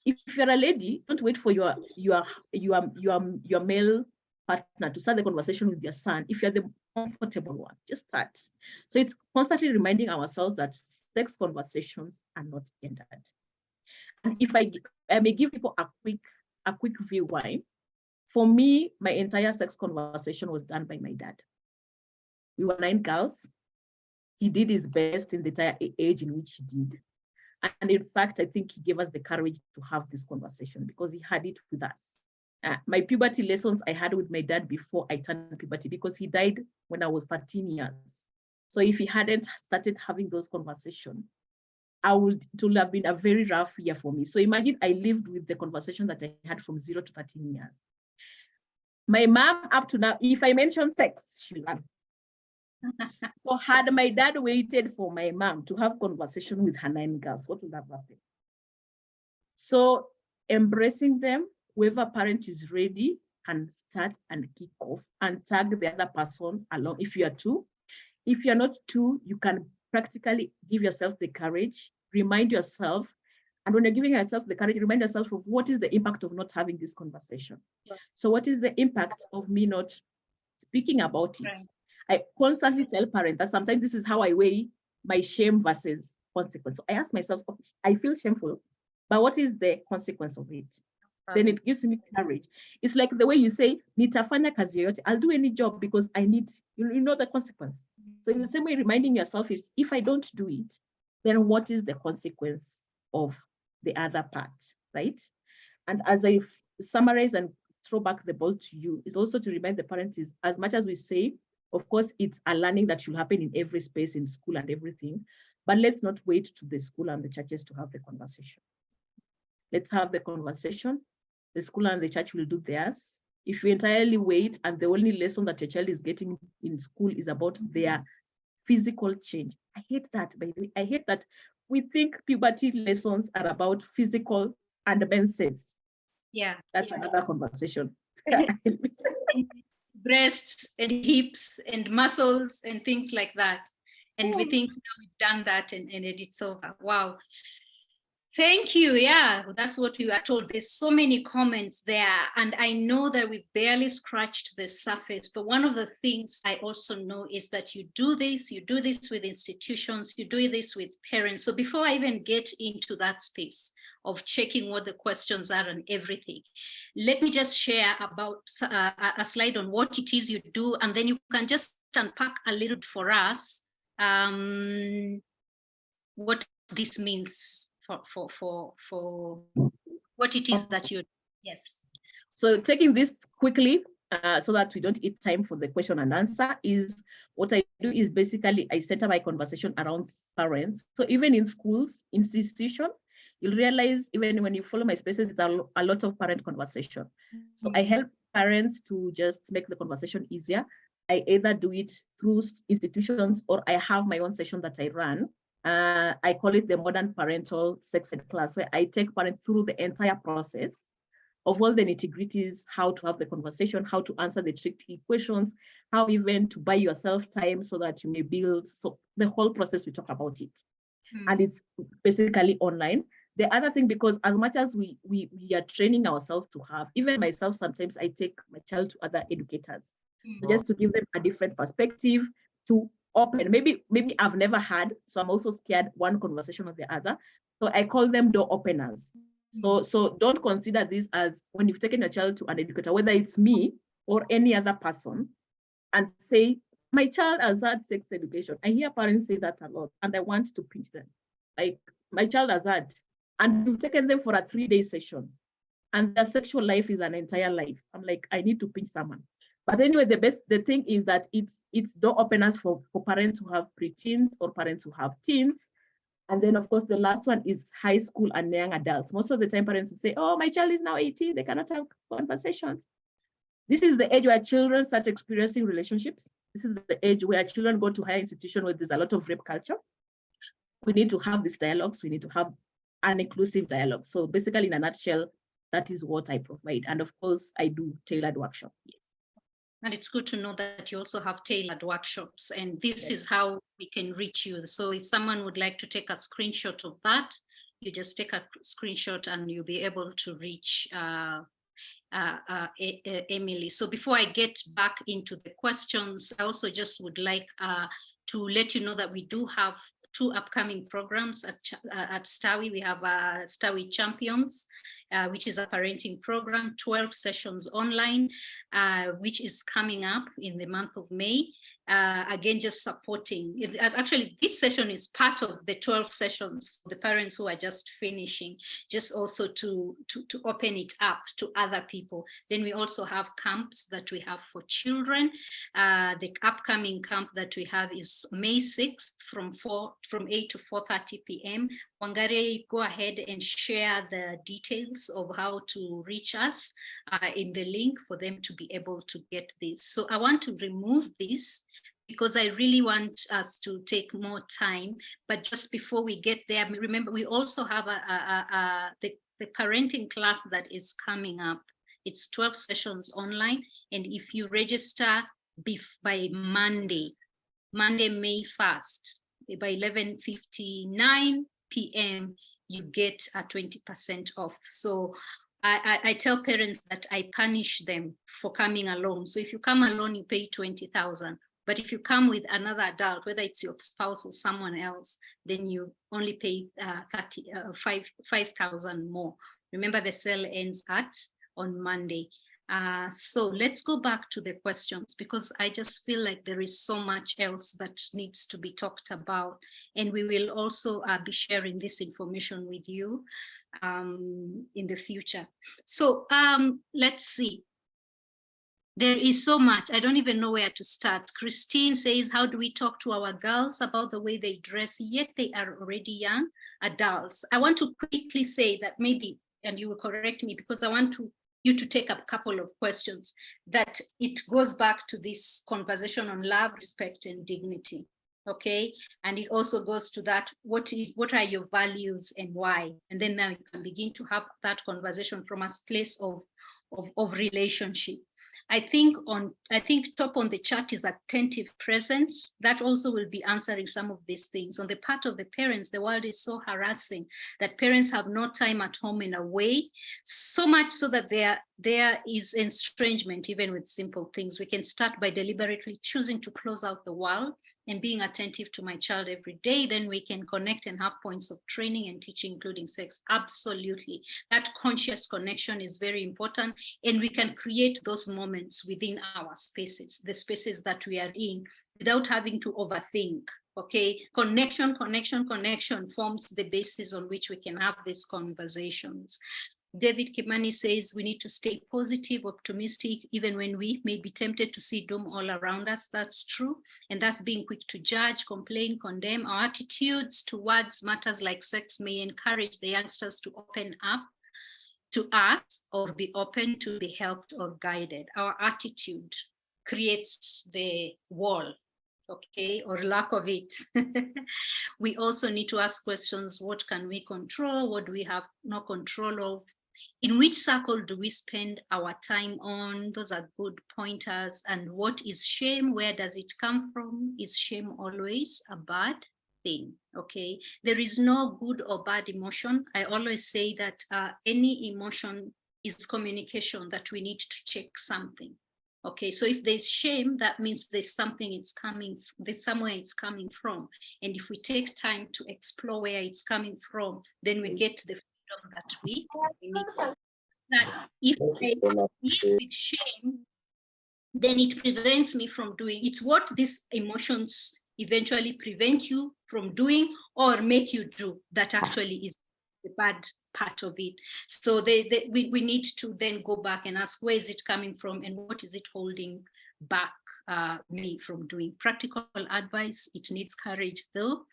If you're a lady, don't wait for your male partner to start the conversation with your son. If you're the comfortable one, just start. So it's constantly reminding ourselves that sex conversations are not gendered. And if I may give people a quick view why. For me, my entire sex conversation was done by my dad. We were 9 girls. He did his best in the entire age in which he did. And in fact, I think he gave us the courage to have this conversation because he had it with us. My puberty lessons I had with my dad before I turned puberty, because he died when I was 13 years. So if he hadn't started having those conversations, it would have been a very rough year for me. So imagine I lived with the conversation that I had from 0 to 13 years. My mom, up to now, if I mention sex, she'll run. So had my dad waited for my mom to have conversation with her 9 girls, what would have happened? So embracing them, whoever parent is ready can start and kick off and tag the other person along. If you are 2, if you're not 2, you can practically give yourself the courage, remind yourself. And when you're giving yourself the courage, remind yourself of what is the impact of not having this conversation. Yeah. So what is the impact of me not speaking about it? Right. I constantly tell parents that sometimes this is how I weigh my shame versus consequence. So I ask myself, okay, I feel shameful, but what is the consequence of it? Then it gives me courage. It's like the way you say, nitafanya kazi yoyote, I'll do any job because I need, you know the consequence. So in the same way, reminding yourself is, if I don't do it, then what is the consequence of the other part, right? And as I summarize and throw back the ball to you, is also to remind the parents is, as much as we say, of course, it's a learning that should happen in every space, in school and everything, but let's not wait to the school and the churches to have the conversation. Let's have the conversation. The school and the church will do theirs. If you entirely wait and the only lesson that your child is getting in school is about their physical change, I hate that, by the way. I hate that we think puberty lessons are about physical and menses. Yeah. That's another conversation. Breasts and hips and muscles and things like that. And we think we've done that and it's over. Wow. Thank you. Yeah, that's what we were told. There's so many comments there, and I know that we barely scratched the surface. But one of the things I also know is that you do this with institutions, you do this with parents. So before I even get into that space of checking what the questions are and everything, let me just share about a slide on what it is you do, and then you can just unpack a little bit for us what this means. For what it is that you, yes. So taking this quickly, so that we don't eat time for the question and answer, is what I do is basically I center my conversation around parents. So even in schools, institution, you'll realize even when you follow my spaces, there's a lot of parent conversation. So I help parents to just make the conversation easier. I either do it through institutions or I have my own session that I run. I call it the modern parental sex ed class, where I take parents through the entire process of all the nitty-gritties, how to have the conversation, how to answer the tricky questions, how even to buy yourself time so that you may build. So the whole process, we talk about it. And it's basically online. The other thing, because as much as we are training ourselves to have, even myself, sometimes I take my child to other educators just to give them a different perspective, to open. Maybe I've never had, so I'm also scared one conversation or the other. So I call them door openers. So don't consider this as when you've taken a child to an educator, whether it's me or any other person, and say, my child has had sex education. I hear parents say that a lot, and I want to pinch them. Like, my child has had, and you've taken them for a 3-day session, and their sexual life is an entire life. I'm like, I need to pinch someone. But anyway, the thing is that it's door openers for parents who have preteens or parents who have teens. And then, of course, the last one is high school and young adults. Most of the time, parents will say, oh, my child is now 18, they cannot have conversations. This is the age where children start experiencing relationships. This is the age where children go to higher institutions where there's a lot of rape culture. We need to have these dialogues. We need to have an inclusive dialogue. So basically, in a nutshell, that is what I provide. And of course, I do tailored workshops. Yes. And it's good to know that you also have tailored workshops, and this is how we can reach you. So if someone would like to take a screenshot of that, you just take a screenshot and you'll be able to reach Emily. So before I get back into the questions, I also just would like to let you know that we do have 2 upcoming programs at Stawi. We have Stawi Champions, which is a parenting program, 12 sessions online, which is coming up in the month of May. Again, just supporting. Actually, this session is part of the 12 sessions for the parents who are just finishing, just also to open it up to other people. Then we also have camps that we have for children. The upcoming camp that we have is May 6th from 8 to 4:30 p.m. Wangare, go ahead and share the details of how to reach us in the link for them to be able to get this. So I want to remove this because I really want us to take more time. But just before we get there, remember, we also have the parenting class that is coming up. It's 12 sessions online. And if you register by Monday, May 1st, by 11:59 p.m., you get a 20% off. So I tell parents that I punish them for coming alone. So if you come alone, you pay 20,000. But if you come with another adult, whether it's your spouse or someone else, then you only pay 5,000 more. Remember, the sale ends on Monday. So let's go back to the questions, because I just feel like there is so much else that needs to be talked about. And we will also be sharing this information with you in the future. So let's see. There is so much. I don't even know where to start. Christine says, how do we talk to our girls about the way they dress, yet they are already young adults? I want to quickly say that maybe, and you will correct me, because I want you to take a couple of questions, that it goes back to this conversation on love, respect, and dignity. Okay, and it also goes to that, what are your values and why? And then now you can begin to have that conversation from a place of relationship. I think top on the chart is attentive presence. That also will be answering some of these things. On the part of the parents, the world is so harassing that parents have no time at home and away, so much so that there is estrangement even with simple things. We can start by deliberately choosing to close out the world and being attentive to my child every day. Then we can connect and have points of training and teaching, including sex. Absolutely. That conscious connection is very important. And we can create those moments within our spaces, the spaces that we are in, without having to overthink. Okay, connection forms the basis on which we can have these conversations. David Kimani says we need to stay positive, optimistic, even when we may be tempted to see doom all around us. That's true. And that's being quick to judge, complain, condemn. Our attitudes towards matters like sex may encourage the youngsters to open up to us or be open to be helped or guided. Our attitude creates the wall, okay, or lack of it. We also need to ask questions. What can we control? What do we have no control of? In which circle do we spend our time on? Those are good pointers. And what is shame? Where does it come from? Is shame always a bad thing? Okay, there is no good or bad emotion. I always say that any emotion is communication, that we need to check something. Okay, so if there's shame, that means there's something it's coming, there's somewhere it's coming from. And if we take time to explore where it's coming from, then we get the freedom that we need. That if I live with shame, then it prevents me from doing. It's what these emotions eventually prevent you from doing or make you do that actually is the bad part of it. So we need to then go back and ask, where is it coming from and what is it holding back me from doing? Practical advice, it needs courage though.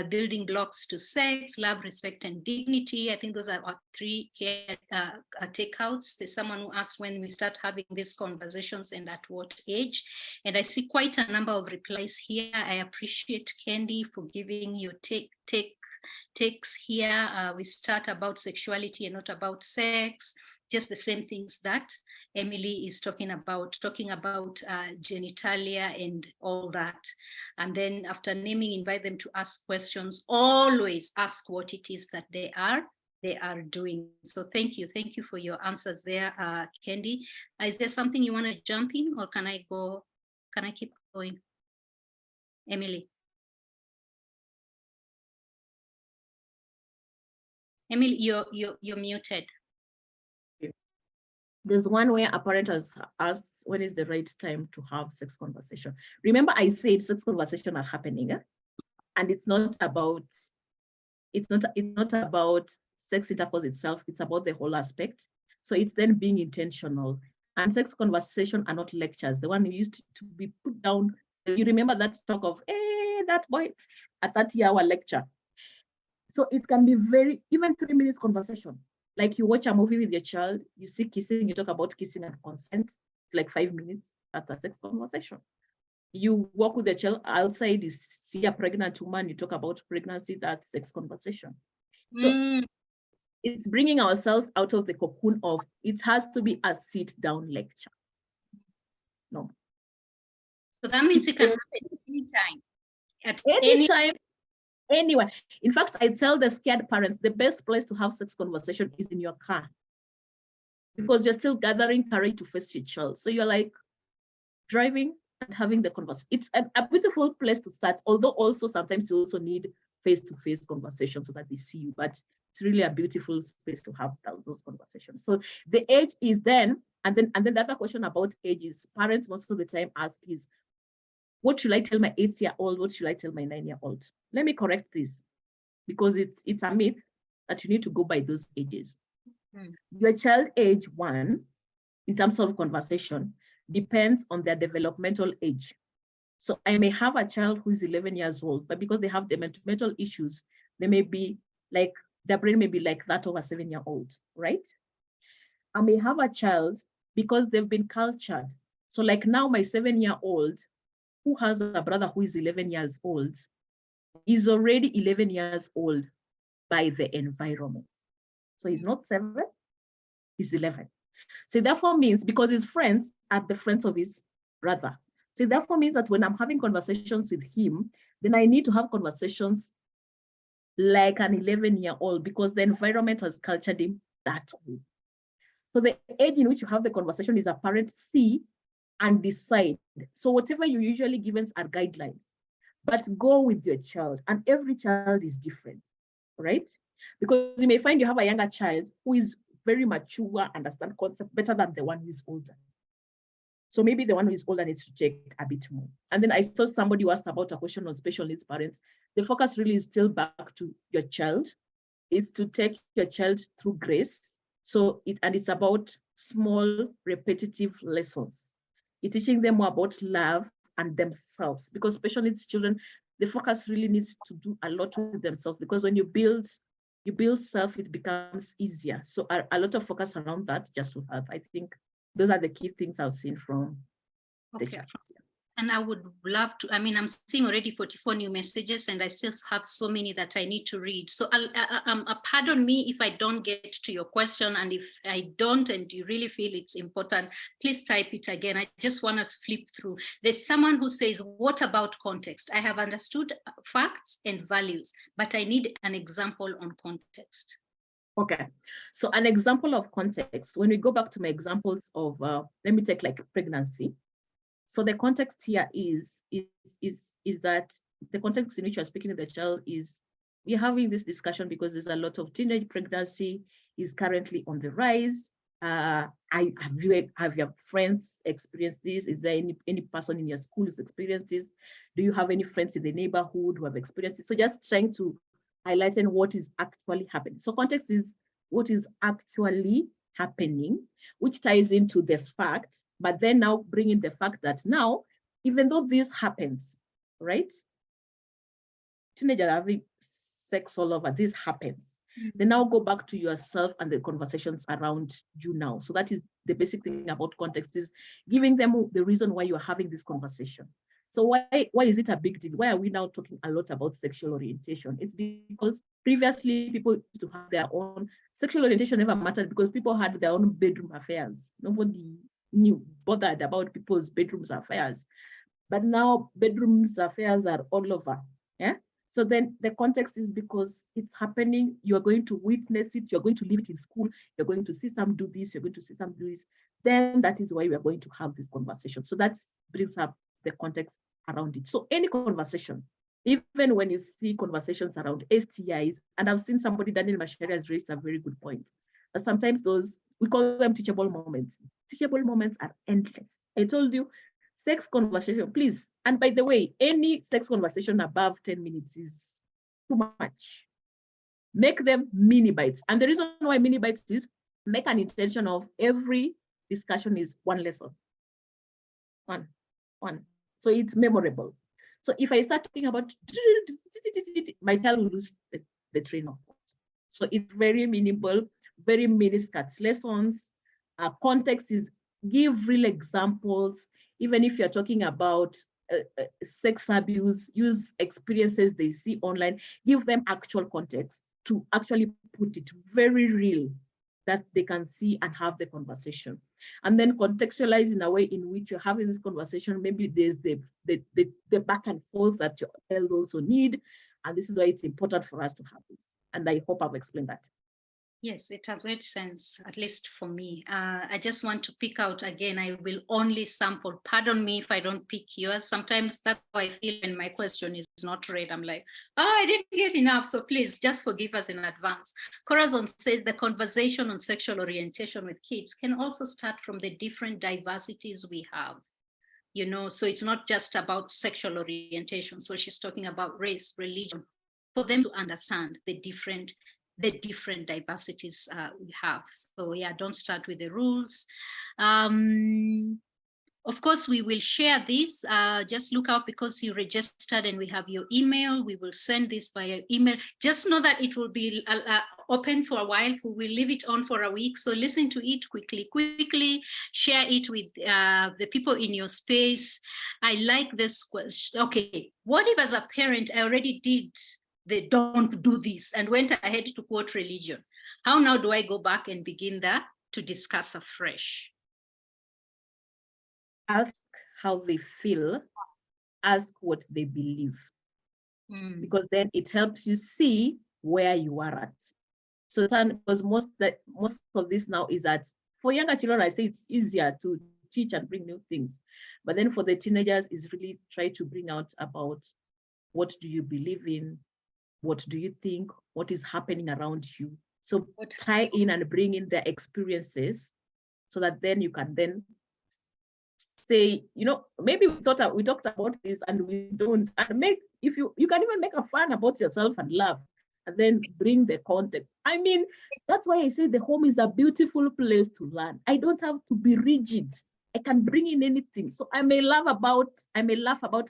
Building blocks to sex, love, respect, and dignity. I think those are our three here takeouts. There's someone who asked when we start having these conversations and at what age. And I see quite a number of replies here. I appreciate Candy for giving your takes here. We start about sexuality and not about sex, just the same things that Emily is talking about genitalia and all that. And then after naming, invite them to ask questions. Always ask what it is that they are doing. So thank you for your answers there, Candy. Is there something you want to jump in, or can I keep going? Emily. Emily, you're muted. There's one where a parent has asked when is the right time to have sex conversation. Remember, I said sex conversation are happening, and it's not about sex intercourse itself. It's about the whole aspect. So it's then being intentional. And sex conversation are not lectures. The one who used to be put down. You remember that talk of, hey, that boy at 30-hour lecture. So it can be even 3 minutes conversation. Like you watch a movie with your child, you see kissing, you talk about kissing and consent, like 5 minutes, that's a sex conversation. You walk with the child outside, you see a pregnant woman, you talk about pregnancy, that's sex conversation. So it's bringing ourselves out of the cocoon of, it has to be a sit-down lecture. No. So that means it can happen anytime. At any time. Anyway, in fact, I tell the scared parents, the best place to have sex conversation is in your car, because you're still gathering courage to face your child. So you're like driving and having the conversation. It's a beautiful place to start, although also sometimes you also need face-to-face conversation so that they see you, but it's really a beautiful space to have those conversations. So the age is then, and then the other question about age is parents most of the time ask is, what should I tell my 8-year-old? What should I tell my 9-year-old? Let me correct this, because it's a myth that you need to go by those ages. Your child age 1, in terms of conversation, depends on their developmental age. So I may have a child who is 11 years old, but because they have developmental issues, they may be like, their brain may be like that of a 7-year-old, right? I may have a child because they've been cultured. So like now my 7-year-old, who has a brother who is 11 years old, is already 11 years old by the environment. So he's not 7, he's 11. So therefore means, because his friends are the friends of his brother. So therefore means that when I'm having conversations with him, then I need to have conversations like an 11-year-old, because the environment has cultured him that way. So the age in which you have the conversation is a parent see and decide. So whatever you usually give us are guidelines, but go with your child, and every child is different, right? Because you may find you have a younger child who is very mature, understand concept better than the one who is older. So maybe the one who is older needs to check a bit more. And then I saw somebody who asked about a question on special needs parents. The focus really is still back to your child. It's to take your child through grace. So it's about small repetitive lessons. It's teaching them more about love and themselves, because special needs children, the focus really needs to do a lot with themselves, because when you build self, it becomes easier. So a lot of focus around that just to help. I think those are the key things I've seen from the chats. And I would love to, I mean, I'm seeing already 44 new messages and I still have so many that I need to read. So pardon me if I don't get to your question, and if I don't and you really feel it's important, please type it again. I just want us to flip through. There's someone who says, what about context? I have understood facts and values, but I need an example on context. Okay, so an example of context, when we go back to my examples of, let me take like pregnancy. So the context here is that the context in which you're speaking to the child is, we're having this discussion because there's a lot of teenage pregnancy is currently on the rise. Have your friends experienced this? Is there any person in your school who's experienced this? Do you have any friends in the neighborhood who have experienced it? So just trying to highlight what is actually happening. So context is what is actually happening, which ties into the fact, but then now bringing the fact that now, even though this happens, right? Teenagers are having sex all over, this happens. Then now go back to yourself and the conversations around you now. So that is the basic thing about context, is giving them the reason why you're having this conversation. So why is it a big deal? Why are we now talking a lot about sexual orientation? It's because previously people used to have their own sexual orientation, never mattered because people had their own bedroom affairs. Nobody bothered about people's bedrooms affairs. But now bedrooms affairs are all over. Yeah. So then the context is because it's happening, you're going to witness it, you're going to live it in school, you're going to see some do this, you're going to see some do this. Then that is why we are going to have this conversation. So that brings up the context around it. So any conversation, even when you see conversations around STIs, and I've seen somebody, Daniel Masharia, has raised a very good point. But sometimes those, we call them teachable moments. Teachable moments are endless. I told you, sex conversation, please. And by the way, any sex conversation above 10 minutes is too much. Make them mini bites. And the reason why mini bites is make an intention of every discussion is one lesson. One. So it's memorable. So if I start talking about, my child will lose the train of thought. So it's very minimal, very mini-skirts lessons. Context is give real examples. Even if you're talking about sex abuse, use experiences they see online, give them actual context to actually put it very real that they can see and have the conversation. And then contextualize in a way in which you're having this conversation. Maybe there's the back and forth that your child also need. And this is why it's important for us to have this. And I hope I've explained that. Yes, it has made sense, at least for me. I just want to pick out again, I will only sample. Pardon me if I don't pick yours. Sometimes that's how I feel when my question is not read. I'm like, oh, I didn't get enough. So please just forgive us in advance. Corazon says the conversation on sexual orientation with kids can also start from the different diversities we have. You know, so it's not just about sexual orientation. So she's talking about race, religion, for them to understand the different diversities we have. So yeah, don't start with the rules. Of course, we will share this. Just look out because you registered and we have your email. We will send this via email. Just know that it will be open for a while. We will leave it on for a week. So listen to it quickly, share it with the people in your space. I like this question. Okay, what if as a parent, I already did they don't do this and went ahead to quote religion? How now do I go back and begin that to discuss afresh? Ask how they feel, ask what they believe, because then it helps you see where you are at. So because most of this now is that for younger children, I say it's easier to teach and bring new things. But then for the teenagers, is really try to bring out about what do you believe in, what do you think, what is happening around you. So tie in and bring in their experiences so that then you can then say, you know, maybe we talked about this and we don't, and you can even make a fun about yourself and laugh and then bring the context. I mean, that's why I say the home is a beautiful place to learn. I don't have to be rigid. I can bring in anything. So I may laugh about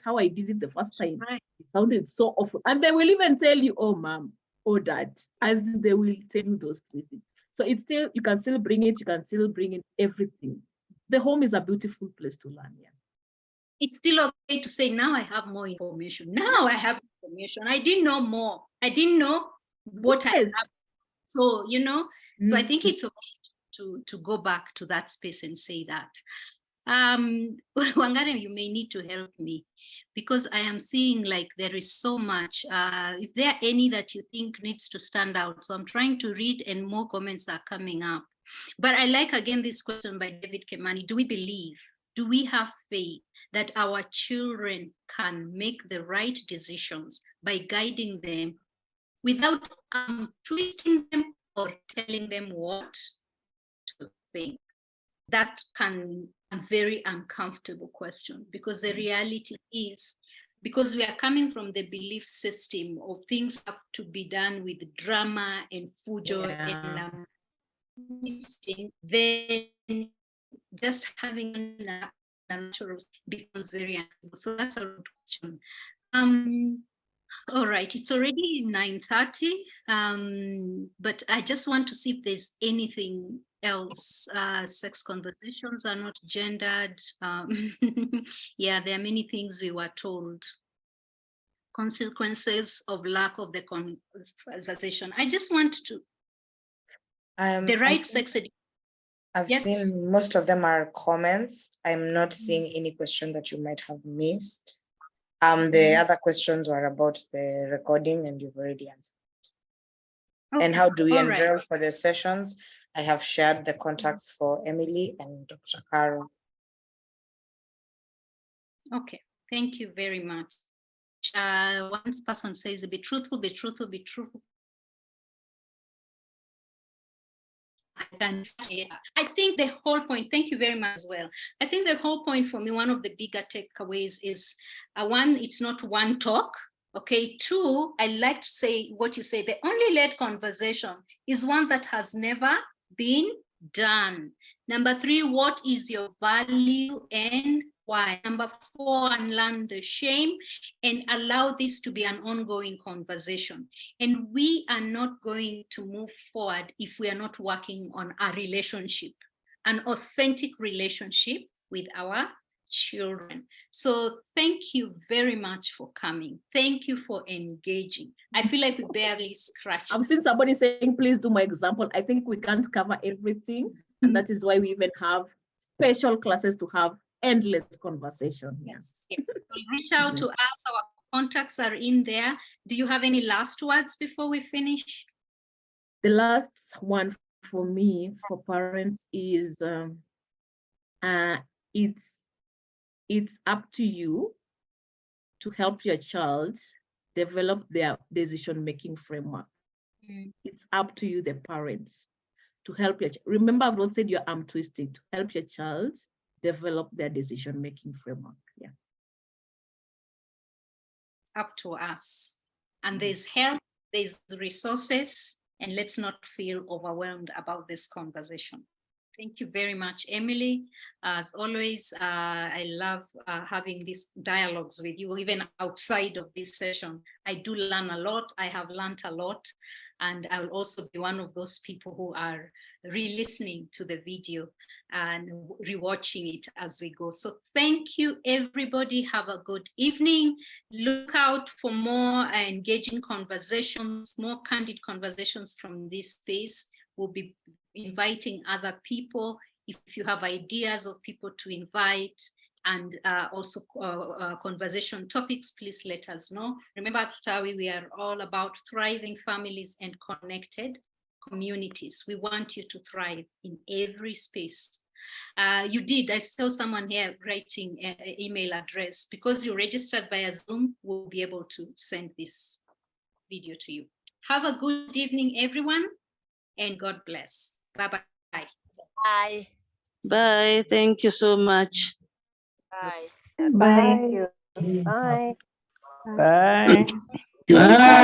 how I did it the first time. Right. It sounded so awful. And they will even tell you, oh, mom, oh, dad, as they will tell you those things. So it's still, you can still bring it, you can still bring in everything. The home is a beautiful place to learn, yeah. it's still okay to say, now I have more information. Now I have information. I didn't know more. I didn't know what I have. So, so I think it's okay to go back to that space and say that. Wangari, you may need to help me because I am seeing like there is so much. If there are any that you think needs to stand out, so I'm trying to read and more comments are coming up. But I like again this question by David Kemani. Do we have faith that our children can make the right decisions by guiding them without twisting them or telling them what to think? That can be a very uncomfortable question, because the reality is, because we are coming from the belief system of things have to be done with drama and fujo and then just having a natural becomes very uncomfortable. So that's a good question. All right, it's already 9:30, but I just want to see if there's anything else. Sex conversations are not gendered. Yeah, there are many things we were told. Consequences of lack of the conversation. I just want to, the right sex education. I've seen most of them are comments. I'm not seeing any question that you might have missed. The other questions were about the recording and you've already answered. Okay. And how do we enroll for the sessions? I have shared the contacts for Emily and Dr. Carol. Okay, thank you very much. One person says, be truthful, be truthful, be truthful. I think the whole point, thank you very much as well. I think the whole point for me, one of the bigger takeaways is one, it's not one talk. Okay, two, I like to say what you say, the only led conversation is one that has never been done. Number three, what is your value and why? Number four, unlearn the shame and allow this to be an ongoing conversation. And we are not going to move forward if we are not working on a relationship, an authentic relationship with our children. So thank you very much for coming. Thank you for engaging. I feel like we barely scratched. I've seen somebody saying, please do my example. I think we can't cover everything. And that is why we even have special classes to have endless conversation. Yes. Yes. So reach out to us. Our contacts are in there. Do you have any last words before we finish? The last one for me, for parents, is it's up to you to help your child develop their decision-making framework. It's up to you, the parents, to help your child. Remember, I've not said you're arm twisting, to help your child develop their decision-making framework. Yeah. It's up to us. And there's help, there's resources, and let's not feel overwhelmed about this conversation. Thank you very much, Emily. As always, I love having these dialogues with you, even outside of this session. I do learn a lot. I have learned a lot. And I'll also be one of those people who are re-listening to the video and rewatching it as we go. So thank you, everybody. Have a good evening. Look out for more engaging conversations, more candid conversations from this space. We'll be inviting other people. If you have ideas of people to invite and also conversation topics, please let us know. Remember, at Stawi, we are all about thriving families and connected communities. We want you to thrive in every space. You did. I saw someone here writing an email address. Because you registered via Zoom, we'll be able to send this video to you. Have a good evening, everyone, and God bless. Bye-bye. Bye. Bye. Thank you so much. Bye. Bye. Bye. Bye. Bye.